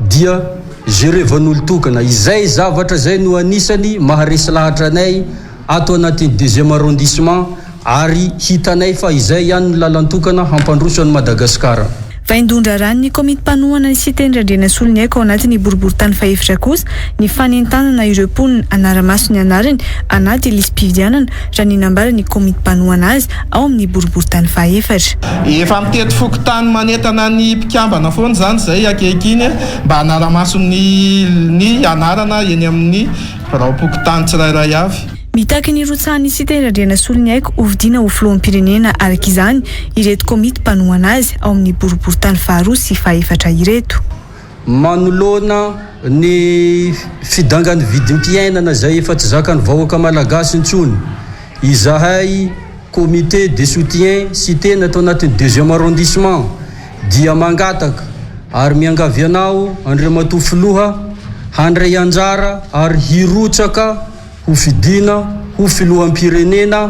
dia gerevan'olo tokana izay zavatra zay no anisany maharesy lahatra anay ato anatin'ny 2e arrondissement ary hitanay fa izay ihany no lalantokana hampandroso an'i Madagasikara. Vaindondra rano ny komity mpanohana ny sitendrandrena solonyaiko ao anatin'ny boriboritany faefatra kosa ny fanentanana ireo mponina anaramaso ny anarany anaty lisy-pividianana raha ny nambara ny komity mpanohana azy ao amin'ny boriboritany faefatra. Efa mitety fokotany manentana ny mpikambana foana zany zay akekiny mba anaramaso ny anarana eny amin'ny raopokotany tsirairay avy. Mitaky ny rotsahany sitendrandrena solonyaiko hovidiana ho filohan'ny pirenena araka izany ireto komity mpanohana azy ao amin'ny boriboritany faharoa sy faefatra ireto. Manoloana ny fidangany vidim-piainana zay efa tsy zakany vahoaka malagasy intsony izahay comité de soutien cité natao anatin'ny 2e arrondissement dia mangataka ary miangavianao Andriamatoa Filoha handray anjara ary hirotsaka ho fidina ho filoham-pirenena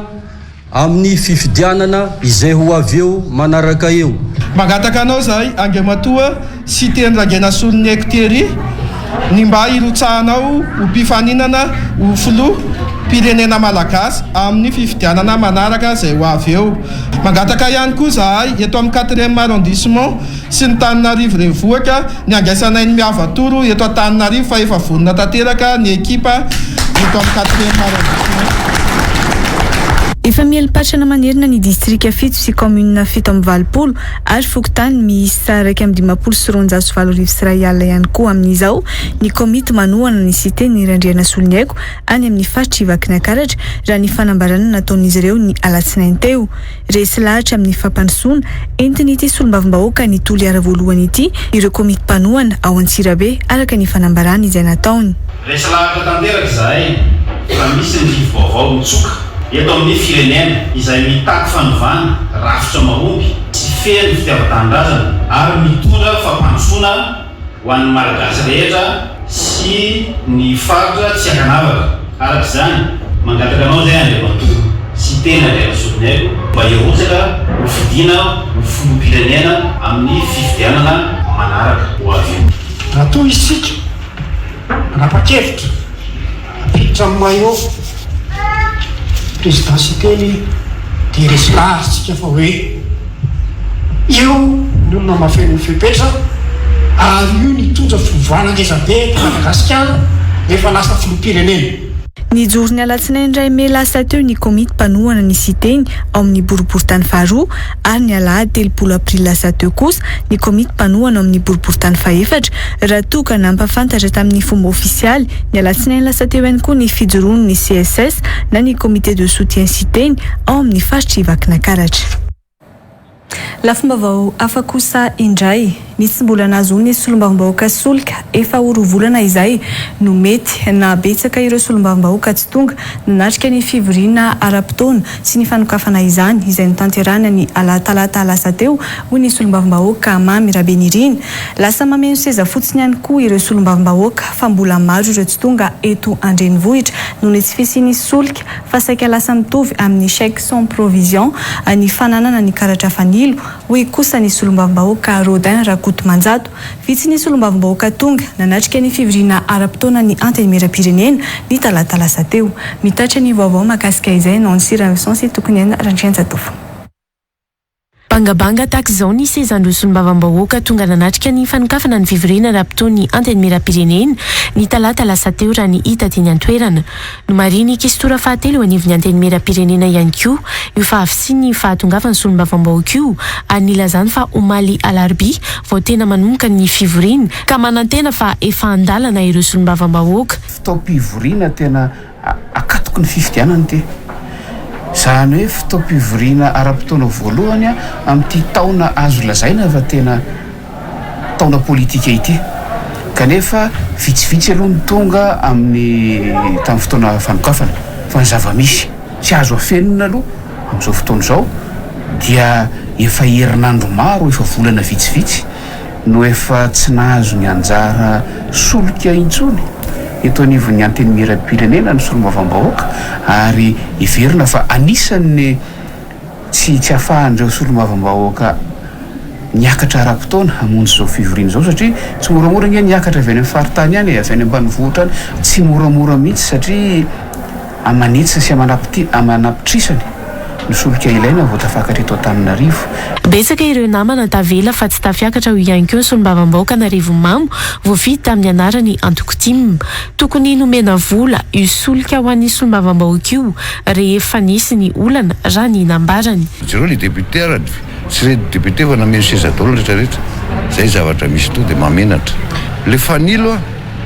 amin'ny fifidianana izay ho avy eo manaraka eo. Mangataka anao zahay Andriamatoa sitendrangena solonyaiko tery ny mba hirotsahanao ho mpifaninana ho filoha pirenena malagasy amin'ny fifidianana manaraka zay ho avy eo. Mangataka ihany koa zahay eto amin'ny 4e arrondissement sy ny Tananarivo renivohitra ny andraisanay ny miavatoro eto Antananarivo fa efa vonona tanteraka ny ekipa eto amin'ny 4e arrondissement. Efa mielipatrana manerina ny distrika fito sy commune fito amby valopolo ary fokotany miisa 1,940 ihany koa amin'izao ny komity manohana ny cité ny randriana solonyaiko any amin'ny faritra Ivakin'ny Akaratra raha ny fanambarana nataon'izy ireo ny alatsinainy teo. Resy lahatra amin'ny fampandrosoana entiny ity solombavambahoaka ny toly ara voalohany ity ireo komity mpanohana ao Antsirabe araka ny fanambarana izay nataony. Resy lahatra tanteraka zahay fa misy ny rivo vaovao mitsoka eto amin'ny firenena izay mitaky fanovana rafitra mahomby sy feno fitiavan-tanindrazana ary mitondra fampandrosoana ho an'ny malagasy rehetra sy ny faritra tsy ankanavaka. Araka izany mangataka anao zay Andriamatoa sy tena rena solonyaiko mba hirotsaka ho fidiana ho filoham-pirenena amin'ny fifidianana manaraka ho avy eo. Raha toa isika rapa-kevitra apiditra amin'ny maillot présidentielle dia resy lahitsika fa hoe io ny olona mafeno fepetra ary io nitondra fivavahana ngezabe Madagasikara nefa lasa filoham-pirenena. Nijoro ny alatsinainy ray me lasa teo ny komity mpanohana ny cité-ny ao amin'ny boriboritany faharoa ary ny alahady 3 aprily lasa teo kosa ny komity mpanohana ao amin'ny boriboritany faefatra raha toka nampafantatra tamin'ny fomba ofisialy ny alatsinainy lasa teo ihany koa ny fijoroany ny CSS na ny comité de soutien cité-ny ao amin'ny faritra Ivakin'ny Akaratra. Lafomba vao afa kosa indray misy mbola nahazoany solombavambahoaka solika efa orovolana izay no mety na betsaka ireo solombavambahoaka tsy tonga nanatrika ny fivoriana ara-potoana sy ny fanokafana izany izay notanterana ny alatalata lasa teo hoy ny solombavambahoaka Mamy Rabenirina. Lasa mameno seza fotsiny ihany koa ireo solombavambahoaka fa mbola maro ireo tsy tonga eto Andrenivohitra noho ny tsy fisiany solika fa saika lasa mitovy amin'ny chèque sans provision ny fananana ny karatra fanilo hoy kosa ny solombavambahoaka Rodin Rakoto Manjato. Vitsy ny solombavambahoaka tonga nanatrika ny fivoriana ara-potoana ny anteny miram-pirenena ny talata lasa teo. Mitatra ny vaovao mahakasika izay no ansira sy tokony Randrianjatofo. Bangabanga tahaka izao ny sezandreo solombavambahoaka tonga nanatrika ny fanokafana ny fivoriana ara-potoana ny anteny miram-pirenena ny talata lasa teo raha ny hita teny an-toerana. No mariny kistora fahatelo anivon'ny anteny miram-pirenena ihany koa io fahavy ny fahatongavany solombavambahoaka io ary nilazany fa omaly alarobia vao tena manomboka ny fivoriana ka manantena fa efa andalana ireo solombavambahoaka. Fitaom-pivoriana tena akatoko ny fifidianana ty. Zany hoe fitaom-pivoriana ara-potoana voalohany amin'ity taona azo lazaina fa tena taona politika ity. Kanefa vitsivitsy aloha ny tonga amin'ny tamin'ny fotoana fanokafana fa ny zava-misy tsy azo afenina aloha amin'izao fotoana izao dia efa herinandro maro efa volana vitsivitsy no efa tsy nahazo ny anjara solika intsony eto anivon'ny anteny miram-pirenena ny solombavambahoaka ary iverina fa anisan'ny tsy afahan'ireo solombavambahoaka niakatra ara-potoana hamonjy zao fivoriana zao satria tsy moramora ny niakatra avy any amin'ny faritany any avy any ambanivohitra any tsy moramora mihitsy satria amanitsy sy amanapitrisany nisolika ilaina vao tafakatra eto Antananarivo. Betsaka ireo namana tavela fa tsy tafiakatra ho ihany koa ny solombavambahoaka Anarivomamo voavidy tamin'ny anarany Antokotim. Tokony nomena vola io solika ho an'ny solombavambahoaka io rehefa nisy ny olana raha ny nambarany. Jereo ny député arany tsy re député fa nameno sezadolo rehetrarehetra zay zavatra misy to dia mamenatra le fanilo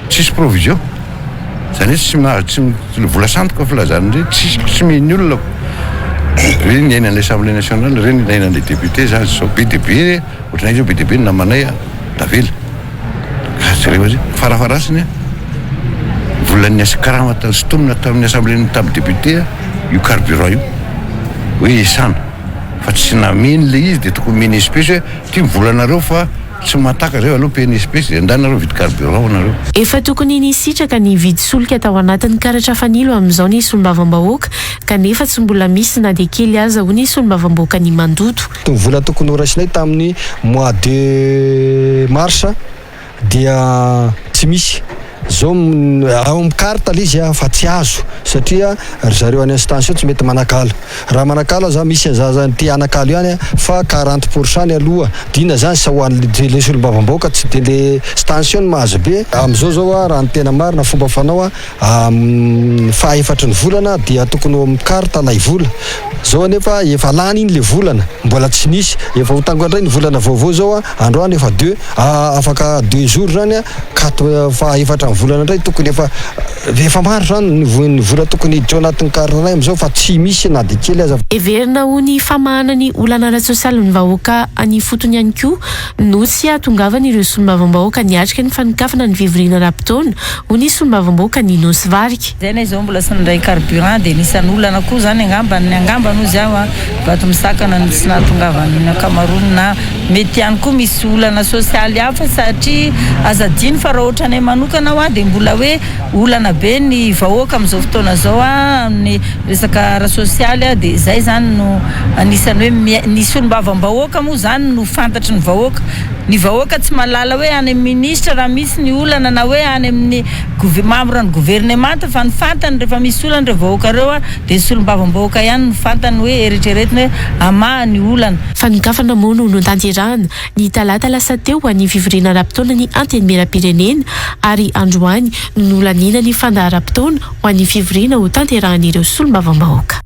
tsisy provision zany hoe tsy vola sandoka filazany re tsy mihiny olona reny ny ainan'ilay assemblée nationale reny ny ainan'ilay député zany zao BDB ohatranay zao BDB namanay davela jereo zay farafarasiny volan'ny karama sotomina tamin'ny assemblée tamin'ny député io carburant io hoe isana fa tsy nameny le izy dia tokony meny espèce hoe tia mivolanareo fa tsy mataka zay aloha peny espèce dia andanareo vidy carburant nareo. Efa tokony nisitraka ny vidy solika tao anatin'ny karatra fanilo amin'izao ny solombavambahoaka kanefa tsy mbola misy na dia kely aza ho ny solombavambahoaka ny mandoto. Vola tokony horaisinay tamin'ny mois de mars dia tsy misy zao ao amin'ny carte le izy fa tsy azo satria zareo any station tsy mety manakalo raha manakalo za misy zaza ty anakalo ihany fa 40% ny aloha dina zany sa ho an'le solombavambahoaka tsy dia le station mahazo be amin'izao zao raha ny tena marina fomba fanao fa efatry ny volana dia tokony eo amin'ny carte lay vola zao anefa efa lany iny le volana mbola tsy nisy efa ho tango andray ny volana vaovao zao androany efa 2 afaka 2 jours zany fa efatra volana ndray tokony efa maro zany ny vola tokony hiditra anatin'ny carte-nay amin'izao fa tsy misy na dia kely aza. Everina ho ny famahana ny olana ara-tsosialy ny vahoaka any fotony ihany koa no tsy ahatongavana ireo solombavambahoaka niatrika ny fanikafana ny fivoriana ara-potoana ho ny solombavambahoaka ny nosy varika. Zay nay zao mbola sy nindray carburant dia nisan'ny olana koa zany angamba no izy aho vato misakana ny tsy nahatongavana ny akamarony na mety ihany koa misy olana sosialy hafa satria azadiny fa raha ohatra nay manokana ho dia mbola hoe olana be ny vahoaka amin'izao fotoana zao amin'ny resaka ara-sosialy dia izay zany no anisany hoe ny solombavambahoaka moa zany no fantatry ny vahoaka tsy malala hoe any amin'ny ministra raha misy ny olana na hoe any amin'ny membre ny gouvernement fa ny fantany rehefa misy olana ireo vahoaka ireo dia solombavambahoaka ihany no fantany hoe eritreretiny hoe amaha ny olana. Fanikafana moa no tanterahana ny talata lasa teo ho an'ny fivoriana ara-potoana ny antenimieram-pirenena ary androany no nolanina ny fandahara-potoana ho an'ny fivoriana ho tanterahan'ireo solombavambahoaka.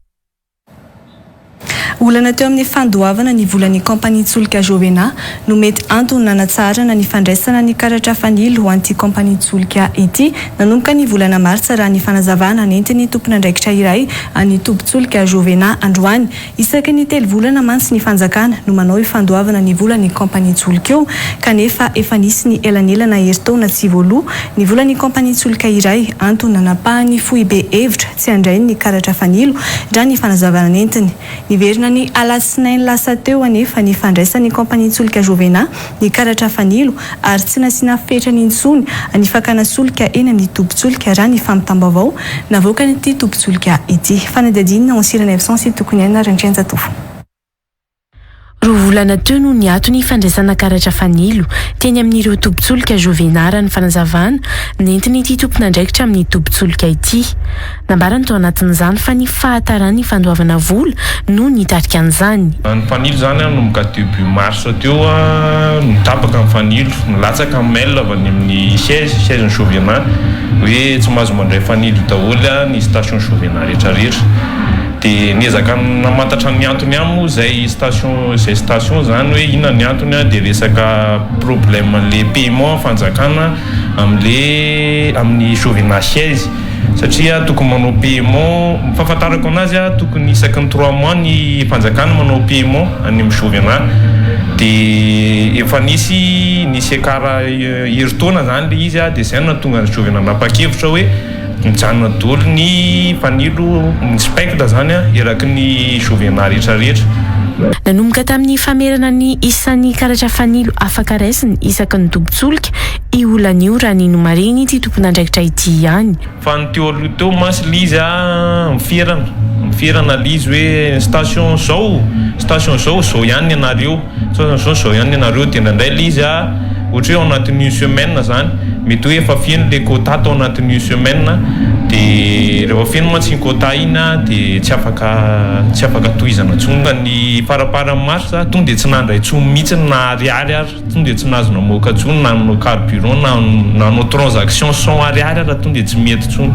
Olana teo amin'ny fandoavana ny volan'ny kompania solika Jovena no mety antony nanatsarana ny fandraisana ny karatra fanilo ho an'ity kompania solika ity nanomboka ny volana martsa raha ny fanazavana nentiny tompona andraikitra iray any tombontsolika Jovena androany. Isaky ny 3 volana mantsy ny fanjakana no manao ifandoavana ny volan'ny kompania solika io kanefa efa nisy ny elanelana heritaona tsy voaloha ny volan'ny kompania solika iray antony nanapahany fohy be hevitra tsy andrainy ny karatra fanilo raha ny fanazavana nentiny. Niverina ny alasinainy lasa teo anefa ny fandraisan'ny kompania solika Jovena ny karatra fanilo ary tsy nasiana fetrany intsony ny fakana solika eny amin'ny tombontsolika raha ny famitambavao navoaka nyity tombontsolika ity. Fanadadinina ansirana absence tokony haina rindrenjatofo. Rovolana teo no niatony fandraisana karatra fanilo teny amin'ireo tombontsolika Jovena raha ny fanazavana nentiny ity tompona andraikitra amin'ny tombontsolika ity. Nambarany tao anatin'izany fa ny fahatarany fandoavana vola no nitarika an'izany. Ny fanilo zany nomboka début mars teo nitapaka amin'ny fanilo nilatsaka amin'ny mail avy any amin'ny siège ny Jovena hoe tsy mahazo mandray fanilo daholo ny station Jovena rehetrarehetra. Dia niezaka namantatra ny antony ammo zay station zany hoe inona ny antony dia resaka problème le paiement fanjakana amin'ny Jovena siège satria tokony manao paiement fahafantarako anazy tokony isaky ny 3 mois ny fanjakana manao paiement any amin'ny Jovena dia efa nisy ekara heritaona zany le izy dia zay nahatonga ny Jovena napakevitra hoe mijanona daholo ny fanilo ny spectre zany eraky ny Jovena rehetrarehetra. Nanomboka tamin'ny famerana ny isan'ny karatra fanilo afaka raisiny isaky ny tombontsolika iolan'io raha ny nomariny ity tompona andraikitra ity ihany. Fa ny teo aloha teo masy le izy mifierana mifiry analizy hoe station zao ihany ianareo zao ihany ianareo dia indraindray ilay izy ohatra hoe ao anatin'une semaine zany mety hoe efa feno le quota tao anatin'une semaine dia rehefa feno mantsy quota iny dia tsy afaka tohizana tsonga ny faraparan'ny marsa tonga dia tsy nandray tsony mihitsy na ariary ary tonga dia tsy nahazo namoaka tsony na nanao carburant na nanao transaction sans ariary ary tonga dia tsy mety tsony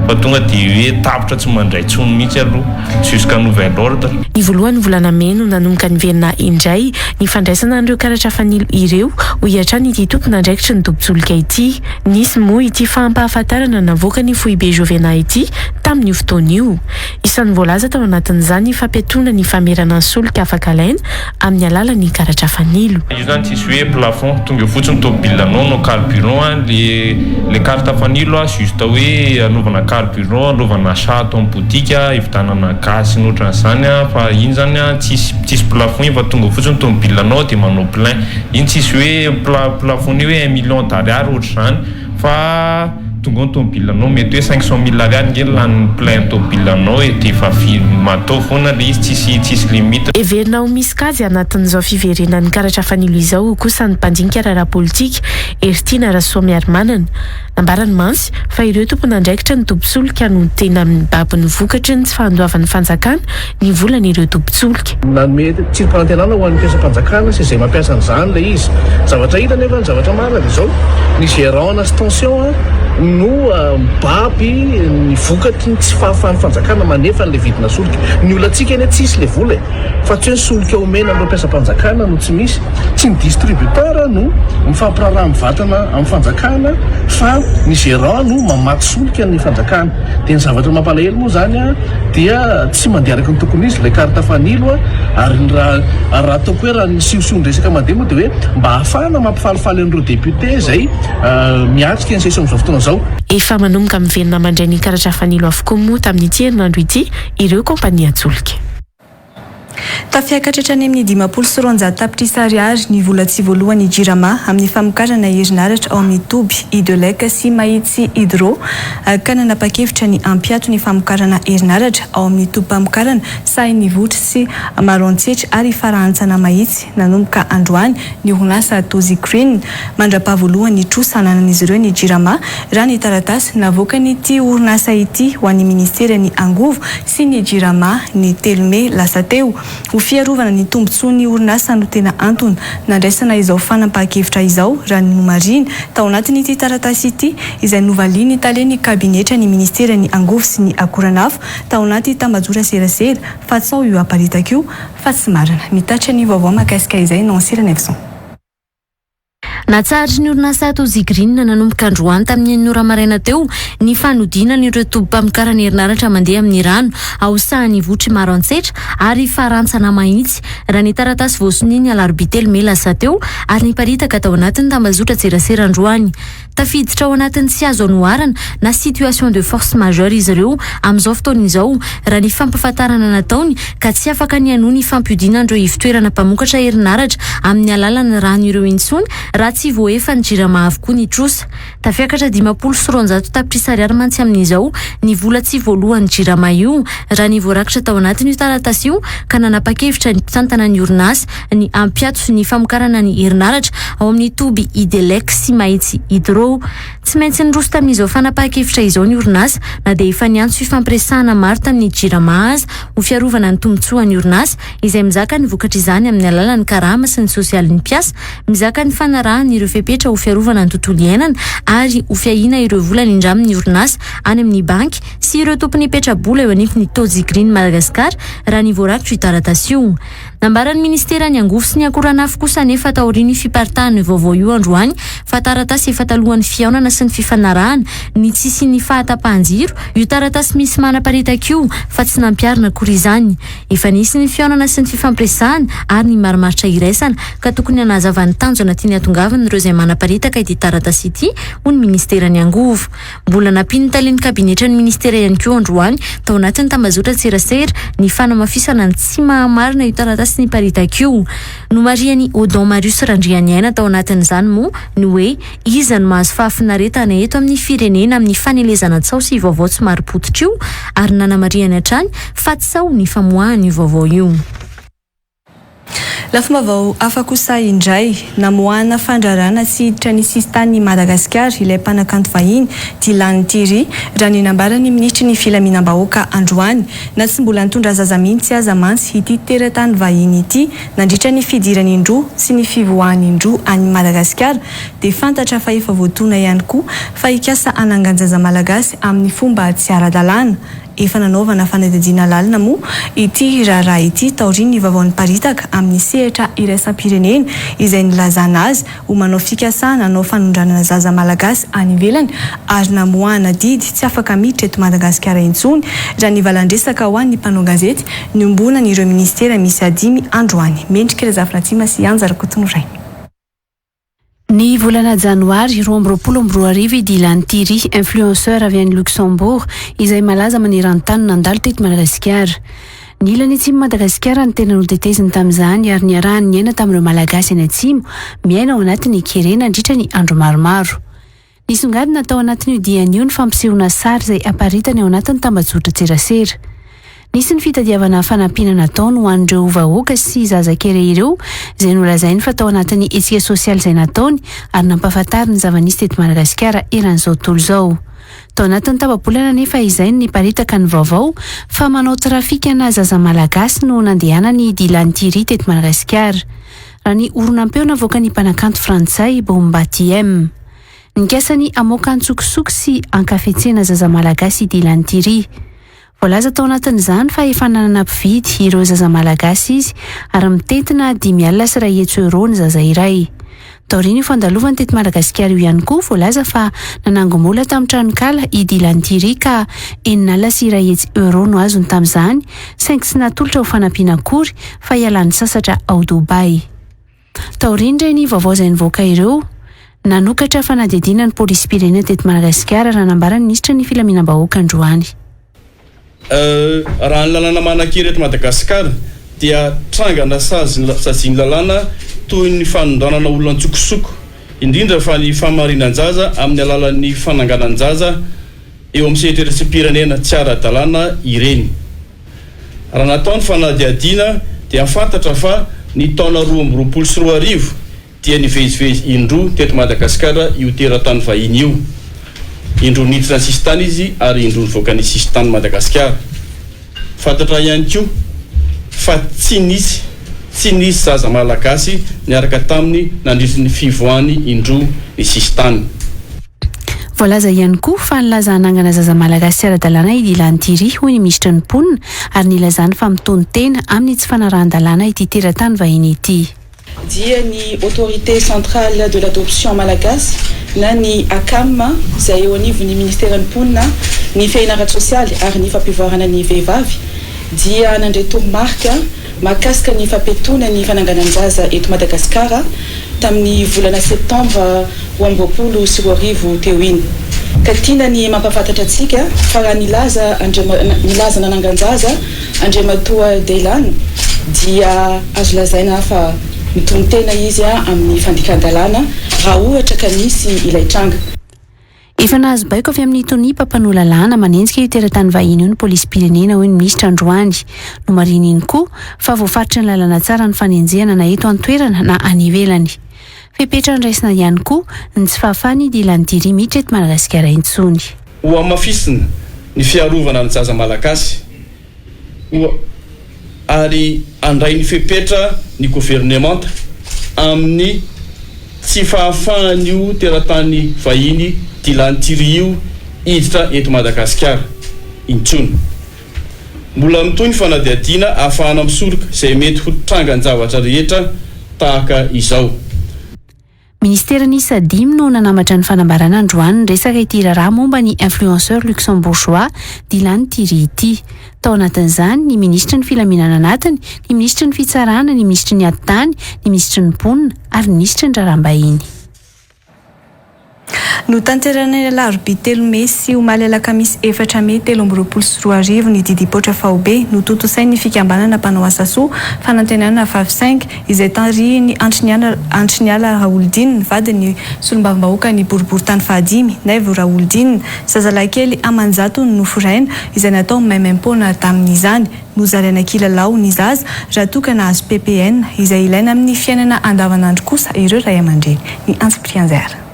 fa tonga dia hoe tapitra tsy mandray tsony mihitsy aloha jusqu'à nouvel ordre. Ny voalohany volana May no nanomboka ny verina indray ny fandraisana an'ireo karatra fanilo ireo ho hiatrany ity tompon'andraikitry ny tombontsoloka ity. Nisy moa ity fampahafantarana navoaka ny Foibe Jovena ity tamin'io fotoana io. Isan'ny voalaza tao anatin'izany fampiatoana ny famerana ny solika afaka alaina amin'ny alalan'ny karatra fanilo. Io zany tsisy hoe plafond tonga fotsiny tobilanao no carburant le karata fanilo juste hoe anaovana carburant anaovana chato amin'ny boutique hivitanana gaz ny ohatran'izany fa iny zany tsisy plafond fa tonga fotsiny tobilanao dia manao plein. Iny tsisy hoe plafond hoe 1 million d'ariary ohatr'izany fa tonga ny tomobilanao mety hoe 500 000 ariary ngely lany plein tomobilanao dia efa matao foana le izy tsisy limite. Everina ho misy kazy anatin'izao fiverenan'ny karatra fanilo izao kosa ny mpandinika ara-politika Ertina Rasoamiarimanana nambarany mantsy fa ireo tompon'andraikitra ny tombontsoloka no tena mibaby ny vokatry ny tsy fahandoavan'ny fanjakana ny volan'ireo tombontsoloka. Nanome tsirom-panantenana ho an'ny mpiasam-panjakana sy izay mampiasa an'izany le izy. Zavatra hita nefa ny zavatra marina dia izao ny gérant station no mibaby ny vokatry ny tsy fahafahan'ny fanjakana manefa n'le vidina solika. Ny olantsika eny tsisy le vola fa tsy hoe solika omena amin'ireo mpiasam-panjakana no tsy misy, tsy ny distributeur no mifampiraraha mivatana amin'ny fanjakana fa ny gérant no mamaty solika ny fanjakana. Dia ny zavatra mampalahelo moa zany dia tsy mandeha araka ny tokony izy le karta fanilo ary raha ataoko hoe raha ny siosion-dresaka mandeha moa dia hoe mba ahafahana mampifalifaly an'ireo député izay miatrika ny session amin'izao fotoana izao. Efa manomboka miverina mandray ny karatra fanilo avokoa moa tamin'ity herinandro ity ireo kompania antsolika. Tafiakatra any amin'ny 500 tapitrisa ariary ny vola tsy voalohany Jirama amin'ny famokarana herinaratra ao amin'ny toby Idelec sy Mahitsy Hydro ka nanapa-kevitra ny ampiato ny famokarana herinaratra ao amin'ny toby mpamokarana Sainy Votra sy Maroantsetra ary Farantsana Mahitsy nanomboka androany ny orinasa Tozy Green mandrapa voalohany trosananan'izy ireo ny Jirama raha ny taratasy navoaka n'ity orinasa ity ho an'ny ministera ny Angovo sy ny Jirama ny Telme lasa teo. Ho fiarovana ny tombontsoan'ny orinasa no tena antony nandraisana izao fanampahan-kevitra izao raha ny nomariny tao anatin'ity taratasy ity izay novaliany taleny kabinetra ny ministera ny Angovo sy ny akoranafo tao anaty tambajora serasera fa tsy ao io aparitaka io fa tsy marina mitatra ny vaovao makasika izay nansirana evison. Natsarotry ny orinasa Tozy Green nanomboka androany tamin'ny ora maraina teo ny fanodinana ireo tobi-pamokarana herinaratra mandeha amin'ny rano ao Sainy Votra Maroantsetra ary Farantsana Mahitsy raha ny taratasy voasoniny alarobia Telme lasa teo ary niparitaka tao anatin'ny tambazotra serasera androany. Tafiditra ao anatin'ny tsy azo anoharana na situation de force majeure izy ireo amin'izao fotoana izao raha ny fampafantarana nataony ka tsy afaka ny anohy ny fampidinan'ireo ivitoerana mpamokatra herinaratra amin'ny alalan'ny rano ireo intsony raha tsy voaefa ny Jirama avokoa ny trosa. Tafiakatra 500 tapitrisa ariary mantsy amin'izao ny vola tsy voalohany Jirama io raha ny voarakitra tao anatin'io taratasy io ka nanapa-kevitra ny mpitantana ny orinasa ny ampiato sy ny famokarana ny herinaratra ao amin'ny toby Idelec sy Mahitsy Hydro. Tsy maintsy nyroso tamin'izao fanapahan-kevitra izao ny orinasa na dia efa niantso fifampiresahana maro tamin'ny Jirama aza ho fiarovana ny tombontsoan'ny orinasa izay mizaka ny vokatra izany amin'ny alalan'ny karama sy ny sosialin'ny mpiasa, mizaka ny fanarahana ireo fepetra ho fiarovana ny tontolo iainana ary ho fiahina ireo vola ny indramin'ny orinasa any amin'ny banky sy ireo tompony petrabola eo anifiny Tozy Green Madagasikara raha ny voarakitra io taratasy io. Nambaran'ny ministera ny Angovo sy ny akoranafo kosa nefa taoriany fiparitahan'ny vaovao io androany fa taratasy efa talohan'ny fiaonana sy ny fifanarahana ny tsisy ny fahatapahan-jiro io taratasy misy manaparitaka io fa tsy nampiarina akory izany. Efa nisy ny fiaonana sy ny fifampiresahana ary ny marimaritra iraisana ka tokony hanazavan'ny tanjona tiany atongavana ireo izay manaparitaka ity taratasy ity ho ny ministera ny Angovo. Mbola nampiany taleny kabinetra ny ministera ihany koa androany tao anatin'ny tambazotra tserasera ny fanamafisana ny tsy mahamarina io taratasy ny paritaka no mariany Odon Marius Randriany aina tao anatin'izany moa ny hoe iza no mahazo fahafinaretana eto amin'ny firenena amin'ny fanelezana tsao sy vaovao tsy maripotitra io ary nanamariany hatrany fa tsao ny famoahany vaovao io. Lafomba vao afa-kosa indray namoahana fandrarana tsy hiditra ny sistany Madagasikara ilay mpanakanto vahiny Dylan Tiry raha ny nambarany ministry ny filaminam-bahoaka androany na tsy mbola nitondra zaza mihitsy aza mantsy ity teratany vahiny ity nandritra ny fidirany indroa sy ny fivoahany indroa any Madagasikara dia fantatra fa efa voatona ihany koa fa hikasa anangan-jaza malagasy amin'ny fomba tsy ara-dalàna. Efa nanaovana fanadihadiana lalina moa ity raharaha ity taorian'ny vaovaon'ny paritaka amin'ny sehatra iraisam-pirenena izay nilazana azy ho manao fikasana hanao fanondranana zaza malagasy any ivelany ary namoahana didy tsy afaka miditra eto Madagasikara intsony raha ny valandresaka ho an'ny mpanao gazety ny ombonan'ireo ministera misy adimy androany. Mendrika Razafinatsima sy Anjara Kotonoray. Ny volana janoary 2024 Dylan Tiry influenceur avy any Luxembourg izay malaza maneran-tany nandalo teto Madagasikara. Ny ilany atsimo Madagasikara ny tena noteteziny tamin'izany ary ny arahany ny aina tamin'ireo malagasy any atsimo miaina ao anatin'ny kerena andritra ny andro maromaro. Ny songadina tao anatin'io dian'io ny fampisehoana sary izay aparitany ao anatin'ny tambazotra tserasera. Nisy ny fitadiavana fanampinana nataony ho an'ireo vahoaka sy zazakely ireo izay nolazainy fa tao anatin'ny hetsika sosialy izay nataony ary nampahafatary ny zava-nisy teto Madagasikara eran'izao tontolo izao. Tao anatin'ny tapabolana nefa izay ny paritaka ny vaovao fa manao trafika na zaza malagasy no nandehanany Dylan Tiry teto Madagasikara. Raha ny oronam-peo navoaka ny mpanakanto frantsay Bombati M. Nikasany amoaka antsokisoky sy ankafetsena zaza malagasy Dylan Tiry. Voalaza tao anatin'izany fa efa nanana mpividy ireo zaza malagasy izy ary mitentina 5 alina sy 100 euro ny zaza iray. Taoriany io fandalovany teto Madagasikara io ihany koa voalaza fa nanangomola tamin'ny tranokala i Dylan Tiry ka 9 alina sy 100 euro no azony tamin'izany saingy tsy natolotra ho fanampiana akory fa ialany sasatra ao Dubai. Taoriany ireny vaovao izay nivoaka ireo nanokatra fanadihadiana ny polisy pirenena teto Madagasikara raha nambarany ministra ny filaminam-bahoaka androany. Raha ny lalàna manan-kery eto Madagasikara dia trangana saziany lalàna toy ny fanondranana olona antsokosoko indrindra fa ny famarinan-jaza amin'ny alalan'ny fananganan-jaza eo amin'ny sehatra iraisam-pirenena tsy ara-dalàna ireny. Raha natao ny fanadihadiana dia fantatra fa ny taona 2024 dia nivezivezy indroa teto Madagasikara io teratany vahiny io. Indroa niditra ny sistany izy ary indroa nivoaka ny sistany Madagasikara. Fantatra ihany koa fa tsy nisy zaza malagasy niaraka taminy nandritra ny fivoahany indroa ny sistany. Voalaza ihany koa fa nilaza hanangana zaza malagasy ara-dalàna i Dylan Tiry hoy ny ministra ny mponina ary nilazany fa mitony tena amin'ny tsy fanarahan-dalàna ity teratany vahiny ity. Dia ny autorité centrale de l'adoption malagasy na ny ACAM izay eo anivon'ny ministera ny mponina ny fiainarana sosialy ary ny fampivoarana ny vehivavy dia nandray toromarika mahakasika ny fampetona ny fananganan-jaza eto Madagasikara tamin'ny volana septambra 2024 teo iny. Ka tiana ny mampafantatra antsika fa raha nilaza nanangan-jaza Andriamatoa Dylan dia azo lazaina fa mitony tena izy amin'ny fandikan-dalàna raha ohatra ka nisy ilay tranga. Efa nahazo baiko avy amin'ny tony mpampanolo-lalàna manenjika io teratany vahiny io ny polisy pirenena hoy ny ministra androany no mariny iny koa fa voafaritra ny lalàna tsara ny fanenjehana na eto an-toerana na any ivelany. Fepetra ndraisina ihany koa ny tsy fahafahany Dylan Tiry miditra eto Madagasikara intsony. Ho amafisina ny fiarovana ny zaza malagasy ary andray ny fepetra ny gouvernemanta amin'ny tsy fahafahany io teratany vahiny Dylan Tiry io hiditra eto Madagasikara intsony. Mbola mitony fanadihadiana ahafahana misoroka izay mety ho trangan-javatra rehetra tahaka izao. Ministerany Sadimy no nanamatra ny fanambarana androany ny resaka ity raharaha momba ny influenceur luxembourgeois Dylan Tiry ity. Tao anatin'izany ny ministra ny filaminana anatiny, ny ministra ny fitsarana, ny ministra ny aditany, ny ministra ny mponina ary ny ministra ny raharaham-bahiny. No tanterana alarobia 3 Mey sy omaly alakamisy 4 Mey 2024 ny didipotra faobe no totosainy fikambanana mpanao asa soa fanantenana 5 izay tarihiny Antriniala Raoldine ny vadiny solombavambahoaka ny boriboritany fahadimy Naivo Raoldine zazalakely Amanjato no noforaina izay natao maimaim-pona tamin'izany nozaraina kilalao ny zaza raha tokana azo PPN izay ilaina amin'ny fiainana andavanandro kosa ireo ray aman-dreny ny Antsiprianzara.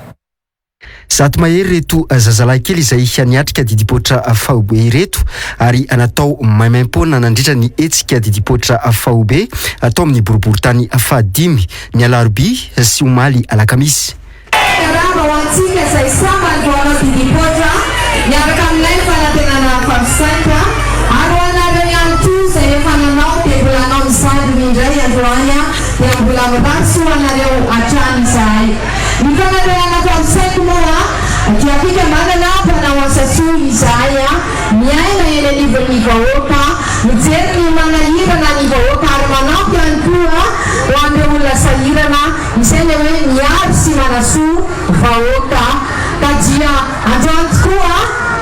Zato mahery reto zazalahy kely izay haniatrika didipotra faobe ireto ary anatao maimaim-pona nandritra ny etsika didipotra faobe atao amin'ny boriboritany fahadimy ny alarobia sy omaly alakamisy. Karama ho antsika izay samy androana didipotra miaraka aminay fanantenana fahasanka ary ho anareo ihany koa izay efa nanao dia mbola anao mizandry indray androany dia mbola miratso anareo hatrany izahay. Ny fanantenana fahasanka moa dia fikambanana mpanao asa soa izahay miaina eny anivon'ny vahoaka mijery ny manahirana ny vahoaka ary manampy ihany koa ho an'ireo olona sahirana izay le hoe miaro sy manasoa vahoaka ka dia androany tokoa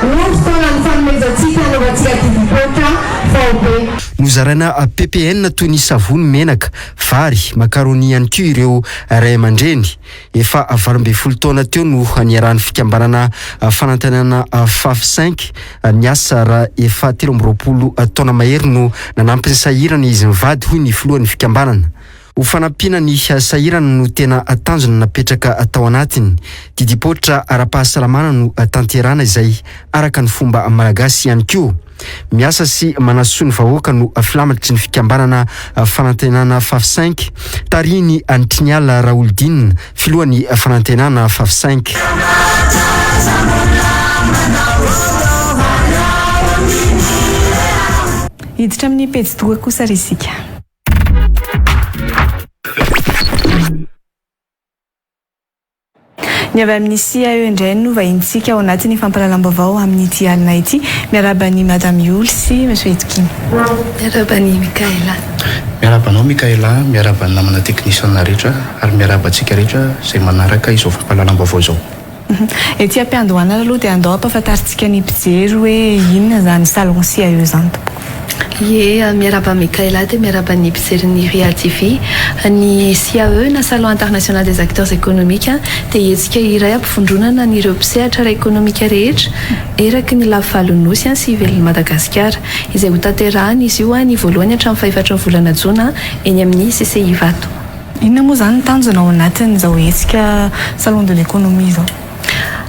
no fotoana ny fanomezantsika anaovantsika didipotra faobe. Nozaraina PPN toy ny savony menaka, vary, makaroni ihany koa ireo ray aman-dreny. Efa 12 taona teo no niarahan'ny fikambanana fanantenana FAF5 niasa raha efa 13 taona mahery no nanampy ny sahirana izy mivady hoy ny filohan'ny fikambanana. Ho fanampiana ny sahirana no tena tanjona napetraka tao anatiny. Didipotra ara-pahasalamana no tanterana izay araka ny fomba malagasy ihany koa. Miasa sy manasoa ny vahoaka no filamatry ny fikambanana fanantenana FAF5 tarihiny Antriniala Raoldine filohan'ny fanantenana FAF5. Hiditra amin'ny pejy 2 kosa risika. Ny avy amin'ny CAE indray no vahintsika ao anatin'ny fampahalalam-baovao amin'ny ity alina ity miarabany Madame Youl sy Monsieur Itkiny. Miarabany Mikaela. Miarabanao Mikaela, miarabany namana teknisiana rehetra ary miarabantsika rehetra izay manaraka izao fampahalalam-baovao izao. Ety ampiandohana aloha dia andao ampahafantarintsika ny mpijery hoe inona zany salon CAE zany. Ie, miaraba Mikaela dia miaraba ny mpijery ny Ria TV. Ny CAE na Salon International des Acteurs Économiques dia hetsika iray ampifondronana n'ireo mpisehatra ara-ekonomika rehetra eraky ny lavalonynosy sy ivelin'ny Madagasikara izay ho tanterahana izy io ny voalohany hatramin'ny 4 volana Jona eny amin'ny CCI Vato. Inona moa zany tanjona ao anatin'izao hetsika Salon de l'économie izao?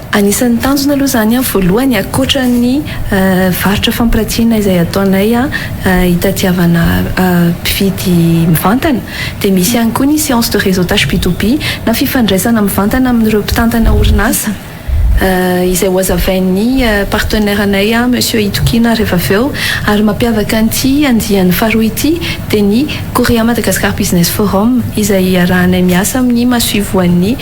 Anisan'ny tanjona aloha zany voalohany akoatra ny varotra fampirantiana izay ataonay hitatiavana mpividy mivantana dia misy ihany koa ny séance de réseautage P2P na fifandraisana mivantana amin'ireo mpitantana orinasa izay ho azavain'ny partenaire anay Monsieur Itokina rehefa aveo ary mampiavaka an'ity andian'ny faharoa ity dia ny Korea Madagascar Business Forum izay arahanay miasa amin'ny masoivoan'ny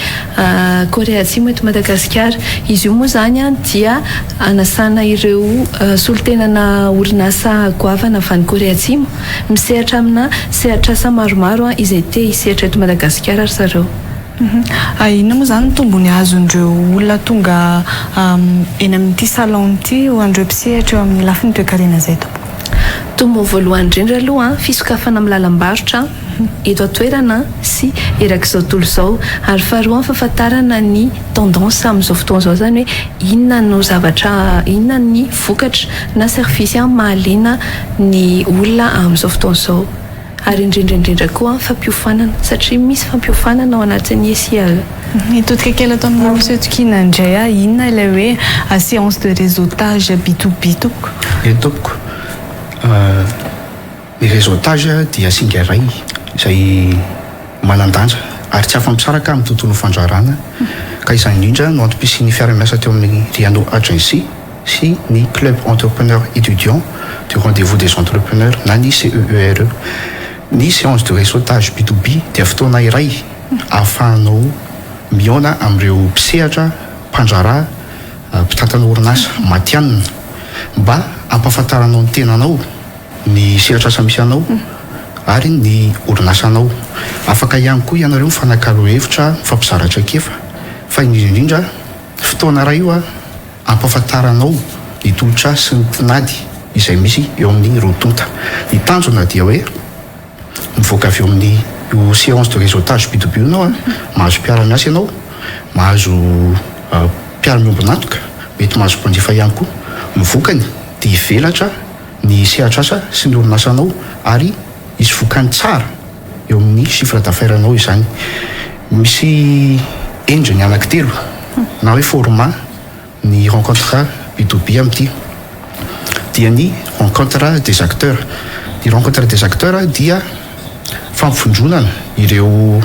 Korea Atsimo eto Madagasikara. Izy io moa zany dia anasana ireo solotenana orinasa goavana avy any Korea Atsimo misehatra amina sehatra asa maromaro izay te hisehatra eto Madagasikara ary zareo. Inona moa zany tombony azon'ireo olona tonga eny amin'ity salon ity ho an'ireo mpisehatra eo amin'ny lafiny toe-karena zay to? Tombony voalohany indrindra aloha fisokafana amin'ny lalam-barotra eto an-toerana sy erak'izao tontolo izao ary faharoa fahafantarana ny tendance amin'izao fotoana izao zany hoe inona no zavatra inona ny vokatra na service mahaliana ny olona amin'izao fotoana izao ary indrindra koa fampiofanana satria misy fampiofanana ao anatin'ny CAE. Hitodika kely atao amin'ny Monsieur Itkina indray inona ilay hoe séance de réseautage B2B tompoko? Tompoko. Ny réseautage dia singa iray izay manandanja ary tsy afa-misaraka amin'ny tontolo fandrarana ka izany indrindra no antom-pisian'ny fiara-miasa teo amin'ny Riano Agency sy ny club entrepreneur étudiant du rendez-vous des entrepreneurs na ny CEERE. Ny séance de réseautage B2B dia fotoana iray ahafahanao miona amin'ireo mpisehatra, mpandrara, mpitantana orinasa matianina mba ampahafantaranao ny tenanao, ny sehatra asa misy anao ary ny orinasanao. Afaka ihany koa ianareo mifanakalo hevitra, mifampizaratra kefa fa indrindra fotoana raha io a ampafantaranao ny tolotra sy ny tinady izay misy eo amin'ny rotonta. Ny tanjona dia hoe mivoaka avy eo amin'ny io séance de réseautage B2B anao a mahazo mpiara-miasa ianao, mahazo mpiara-miombonatoka, mety mahazo mpanjifa ihany koa. Mivokany dia hivelatra ny sehatra asa sy ny orinasanao ary isy vokany tsara eo amin'ny chiffre d'affaires anao izany. Misy endriny anankitelo na hoe format ny rencontre B2B amin'ity dia ny rencontre des acteurs. Ny rencontre des acteurs dia fampifondronana ireo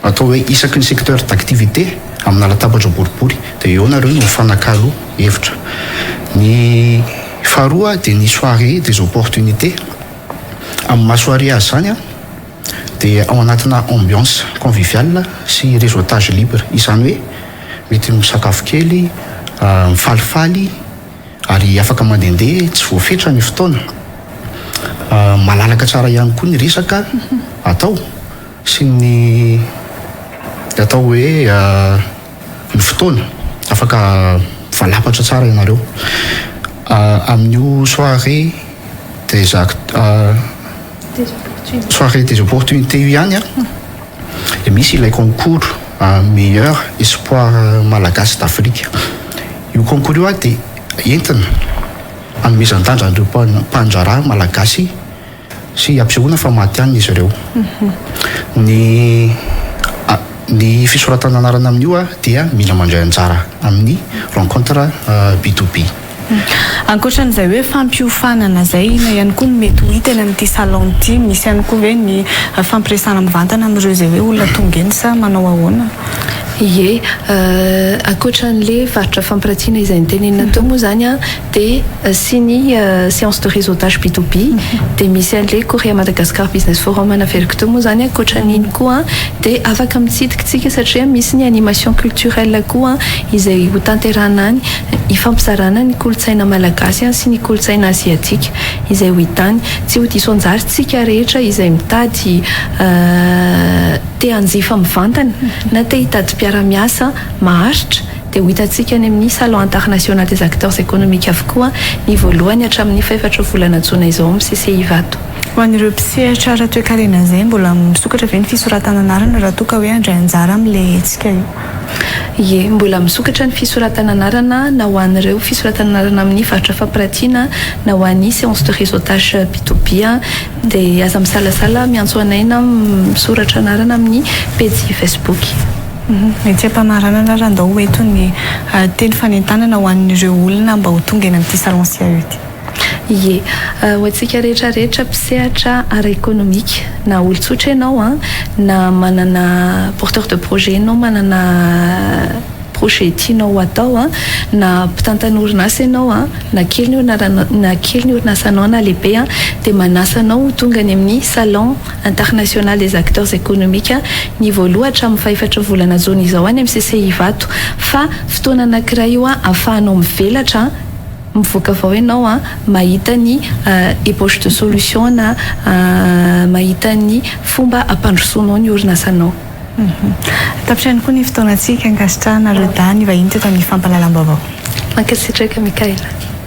atao hoe isaky ny secteur d'activité amina latabatra boribory dia eo nareo no mifanakalo hevitra. Ny faharoa dia ny soirée des opportunités. Amin'ny mahasoirée azy zany a dia ao anatina ambiance conviviale sy réseautage libre. Izany hoe mety misakafo kely, mifalifaly ary afaka mandehandeha tsy voafetra ny fotoana. Malalaka tsara ihany koa ny resaka atao sy ny atao hoe ny fotoana afaka valapatra tsara ianareo. Amin'io soirée des opportunités io ihany a dia misy ilay concours meilleur espoir malagasy d'Afrique. Io concours io a dia entina anomezan-danja an'ireo mpandrara malagasy sy ampisehoana fa maty-hanina izy ireo. Ny fisoratana anarana amin'io a dia mila mandray anjara amin'ny rencontre B2B. Ankoatran'izay hoe fampiofanana zay na ihany koa ny mety ho hita eny amin'ity salon ity, misy ihany koa hoe ny fampiresana mivantana amin'ireo izay hoe olona tonga eny sa manao ahoana? Ie, ankoatran'le varotra fampiratiana izay nitenenina teo moa zany a dia sy ny séance de réseautage B2B dia misy an'le Corée Madagascar Business Forum anaveriko teo moa zany ankoatran'iny koa dia afaka mitsidikitsika satria misy ny animation culturelle koa izay ho tanterana any hifampizarana ny kolotsaina malagasy sy ny kolotsaina asiatika izay ho hitany. Tsy ho diso anjary tsika rehetra izay mitady te hanjifa mivantana na te hitady mpiara-miasa maharitra dia ho hitantsika any amin'ny salon international des acteurs économiques avokoa ny voalohany hatramin'ny 4 volana jona izao amin'ny CCI Vato. Ho an'ireo mpisehatra raha toe-karena izay mbola misokatra ve ny fisoratana anarana raha toa ka hoe handray anjara amin'ilay hetsika io? Ie, mbola misokatra ny fisoratana anarana na ho an'ireo fisoratana anarana amin'ny varotra fampiratiana na ho an'ny séance de réseautage B2B dia aza misalasala miantso anaina misoratra anarana amin'ny page Facebook. Mety ampanarana raha ndao hoe eto ny teny fanentanana ho an'ireo olona mba ho tonga eny amin'ity salon sia io ity. Ie, ho antsika rehetrarehetra mpisehatra ara économique na olon-tsotra ianao na manana porteur de projet ianao manana projet tianao atao na mpitantana orinasa ianao na kely ny orinasanao na lehibe dia manasanao tonga any amin'ny salon international des acteurs économiques ny voaloha hatramin'ny 4 volana jona izao any amin'ny CCI Vato. Fa fotoana anankiray io ahafahanao mivelatra mivoaka avao ianao mahita ny ébauche de solution na mahita ny fomba ampandrosoanao ny orinasanao. Tapitran'ny koa ny fotoanantsika ankasitrahana reo da ny vahiny teto amin'ny fampahalalam-baovao. Mankasitraka Mikaela.